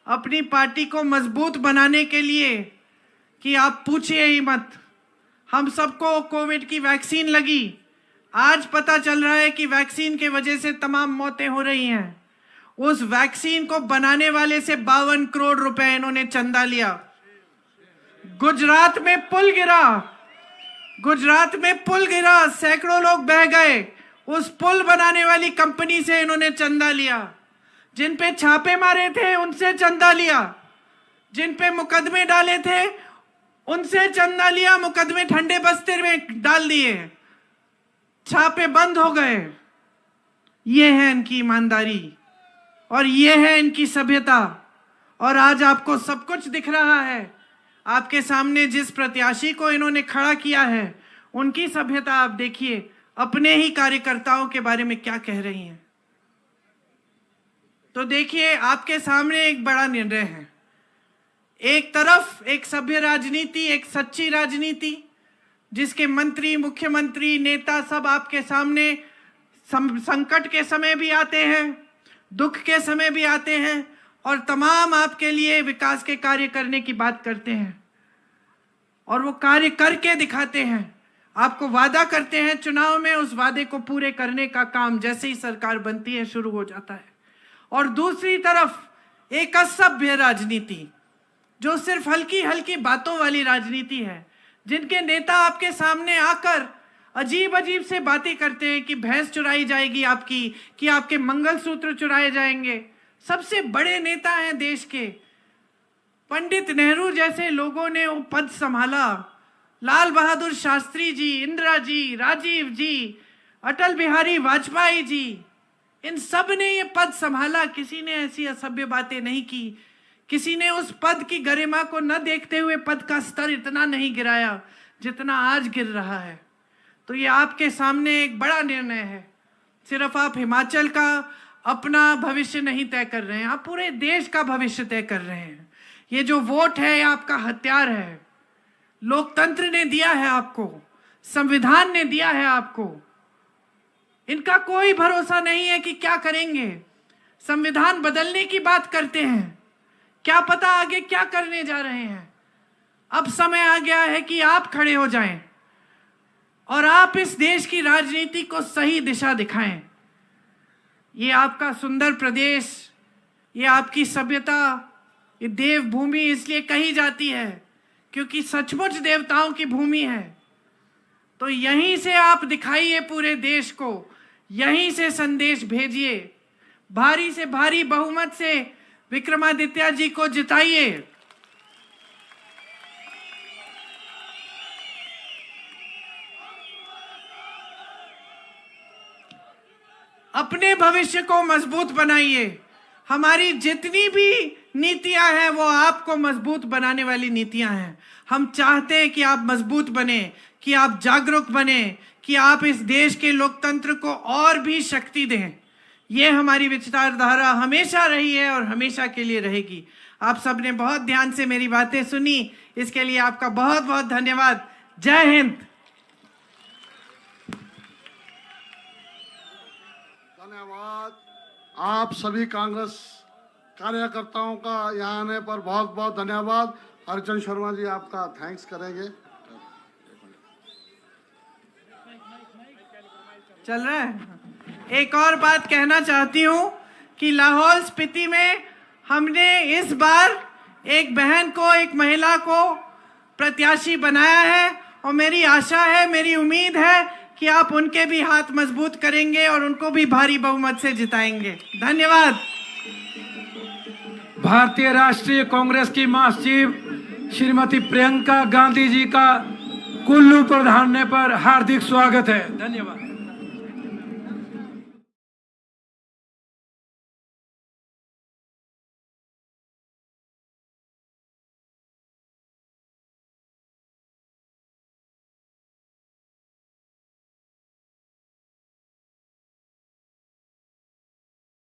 अपनी पार्टी को मजबूत बनाने के लिए कि आप पूछिए ही मत। हम सबको कोविड की वैक्सीन लगी, आज पता चल रहा है कि वैक्सीन के वजह से तमाम मौतें हो रही हैं। उस वैक्सीन को बनाने वाले से 52 करोड़ रुपए इन्होंने चंदा लिया। गुजरात में पुल गिरा, सैकड़ों लोग बह गए, उस पुल बनाने वाली कंपनी से इन्होंने चंदा लिया। जिन पे छापे मारे थे उनसे चंदा लिया, जिन पे मुकदमे डाले थे उनसे चंदा लिया, मुकदमे ठंडे बस्ते में डाल दिए, छापे बंद हो गए। ये है इनकी ईमानदारी और ये है इनकी सभ्यता। और आज आपको सब कुछ दिख रहा है। आपके सामने जिस प्रत्याशी को इन्होंने खड़ा किया है, उनकी सभ्यता आप देखिए, अपने ही कार्यकर्ताओं के बारे में क्या कह रही हैं। तो देखिए, आपके सामने एक बड़ा निर्णय है। एक तरफ एक सभ्य राजनीति, एक सच्ची राजनीति, जिसके मंत्री, मुख्यमंत्री, नेता सब आपके सामने संकट के समय भी आते हैं, दुख के समय भी आते हैं और तमाम आपके लिए विकास के कार्य करने की बात करते हैं और वो कार्य करके दिखाते हैं। आपको वादा करते हैं चुनाव में, उस वादे को पूरे करने का काम जैसे ही सरकार बनती है शुरू हो जाता है। और दूसरी तरफ एक असभ्य राजनीति, जो सिर्फ हल्की हल्की बातों वाली राजनीति है, जिनके नेता आपके सामने आकर अजीब अजीब से बातें करते हैं कि भैंस चुराई जाएगी आपकी, कि आपके मंगलसूत्र चुराए जाएंगे। सबसे बड़े नेता हैं देश के, पंडित नेहरू जैसे लोगों ने वो पद संभाला, लाल बहादुर शास्त्री जी, इंदिरा जी, राजीव जी, अटल बिहारी वाजपेयी जी, इन सब ने ये पद संभाला। किसी ने ऐसी असभ्य बातें नहीं की, किसी ने उस पद की गरिमा को न देखते हुए पद का स्तर इतना नहीं गिराया जितना आज गिर रहा है। तो ये आपके सामने एक बड़ा निर्णय है। सिर्फ आप हिमाचल का अपना भविष्य नहीं तय कर रहे हैं, आप पूरे देश का भविष्य तय कर रहे हैं। ये जो वोट है, ये आपका हथियार है। लोकतंत्र ने दिया है आपको, संविधान ने दिया है आपको। इनका कोई भरोसा नहीं है कि क्या करेंगे। संविधान बदलने की बात करते हैं, क्या पता आगे क्या करने जा रहे हैं। अब समय आ गया है कि आप खड़े हो जाएं और आप इस देश की राजनीति को सही दिशा दिखाएं। ये आपका सुंदर प्रदेश, ये आपकी सभ्यता, ये देवभूमि इसलिए कही जाती है क्योंकि सचमुच देवताओं की भूमि है। तो यहीं से आप दिखाइए पूरे देश को, यहीं से संदेश भेजिए, भारी से भारी बहुमत से विक्रमादित्य जी को जिताइए। अपने भविष्य को मजबूत बनाइए। हमारी जितनी भी नीतियां हैं वो आपको मजबूत बनाने वाली नीतियां हैं। हम चाहते हैं कि आप मजबूत बने, कि आप जागरूक बने, कि आप इस देश के लोकतंत्र को और भी शक्ति दें। ये हमारी विचारधारा हमेशा रही है और हमेशा के लिए रहेगी। आप सबने बहुत ध्यान से मेरी बातें सुनी, इसके लिए आपका बहुत बहुत धन्यवाद। जय हिंद। धन्यवाद। आप सभी कांग्रेस कार्यकर्ताओं का यहाँ आने पर बहुत बहुत धन्यवाद। अर्जुन शर्मा जी आपका थैंक्स करेंगे। चल रहा है। एक और बात कहना चाहती हूँ कि लाहौल स्पीति में हमने इस बार एक बहन को, एक महिला को प्रत्याशी बनाया है और मेरी आशा है, मेरी उम्मीद है कि आप उनके भी हाथ मजबूत करेंगे और उनको भी भारी बहुमत से जिताएंगे। धन्यवाद। भारतीय राष्ट्रीय कांग्रेस की महासचिव श्रीमती प्रियंका गांधी जी का कुल्लू पधारने पर हार्दिक स्वागत है। धन्यवाद।